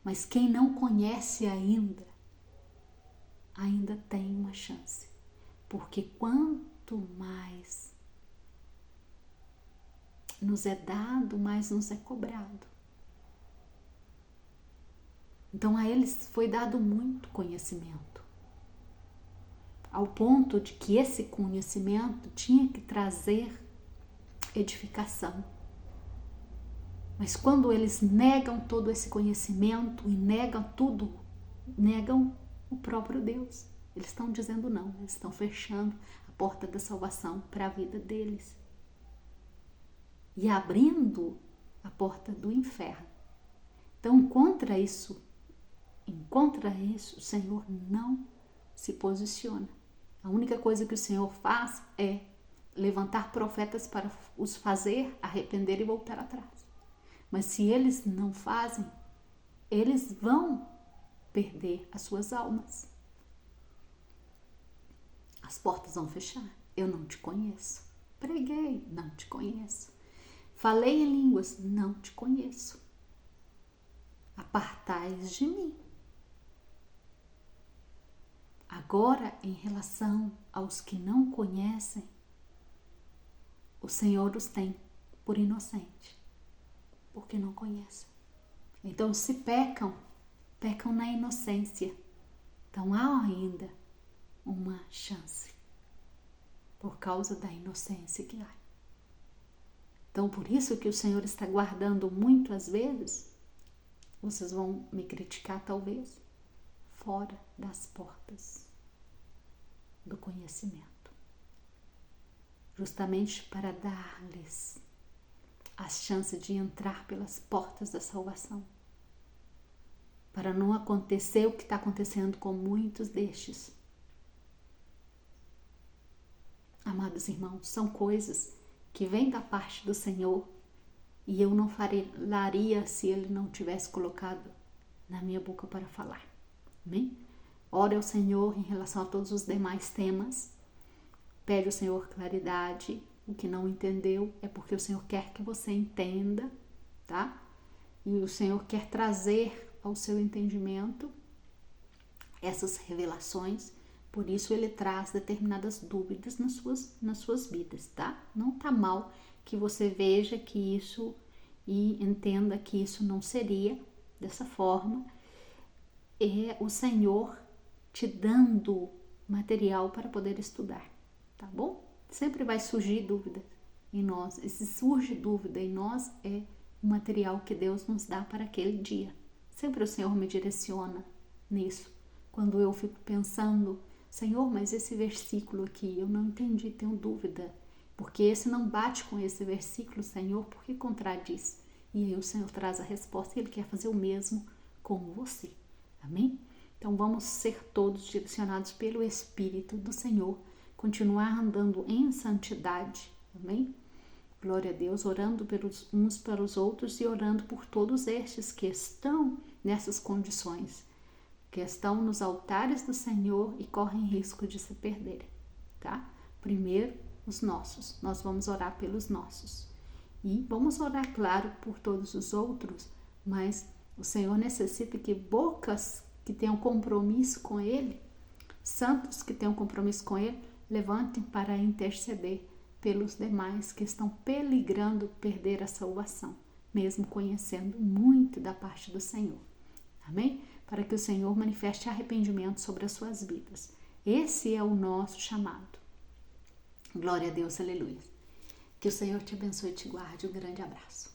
Mas quem não conhece ainda tem uma chance. Porque quanto mais nos é dado, mais nos é cobrado. Então a eles foi dado muito conhecimento, ao ponto de que esse conhecimento tinha que trazer edificação. Mas quando eles negam todo esse conhecimento e negam tudo, negam o próprio Deus. Eles estão dizendo não, eles estão fechando a porta da salvação para a vida deles e abrindo a porta do inferno. Então, contra isso, o Senhor não se posiciona. A única coisa que o Senhor faz é levantar profetas para os fazer arrepender e voltar atrás. Mas se eles não fazem, eles vão perder as suas almas. As portas vão fechar. Eu não te conheço. Preguei, não te conheço. Falei em línguas, não te conheço. Apartais de mim. Agora, em relação aos que não conhecem, o Senhor os tem por inocente, porque não conhecem. Então, se pecam na inocência. Então, há ainda uma chance, por causa da inocência que há. Então, por isso que o Senhor está guardando muito às vezes, vocês vão me criticar talvez, fora das portas do conhecimento, justamente para dar-lhes a chance de entrar pelas portas da salvação, para não acontecer o que está acontecendo com muitos destes. Amados irmãos, são coisas que vêm da parte do Senhor e eu não falaria se Ele não tivesse colocado na minha boca para falar. Amém? Ore ao Senhor em relação a todos os demais temas. Pede ao Senhor claridade. O que não entendeu é porque o Senhor quer que você entenda, tá? E o Senhor quer trazer ao seu entendimento essas revelações. Por isso Ele traz determinadas dúvidas nas suas vidas, tá? Não tá mal que você veja que isso e entenda que isso não seria dessa forma. É o Senhor te dando material para poder estudar, tá bom? Sempre vai surgir dúvida em nós. E se surge dúvida em nós, é o material que Deus nos dá para aquele dia. Sempre o Senhor me direciona nisso. Quando eu fico pensando, Senhor, mas esse versículo aqui, eu não entendi, tenho dúvida. Porque esse não bate com esse versículo, Senhor, porque contradiz. E aí o Senhor traz a resposta e Ele quer fazer o mesmo com você. Amém? Então vamos ser todos direcionados pelo Espírito do Senhor, continuar andando em santidade. Amém? Glória a Deus, orando uns para os outros e orando por todos estes que estão nessas condições, que estão nos altares do Senhor e correm risco de se perderem, tá? Primeiro, os nossos. Nós vamos orar pelos nossos. E vamos orar, claro, por todos os outros, mas o Senhor necessita que bocas que tenham compromisso com Ele, santos que tenham compromisso com Ele, levantem para interceder pelos demais que estão peligrando perder a salvação, mesmo conhecendo muito da parte do Senhor. Amém? Para que o Senhor manifeste arrependimento sobre as suas vidas. Esse é o nosso chamado. Glória a Deus, aleluia. Que o Senhor te abençoe e te guarde. Um grande abraço.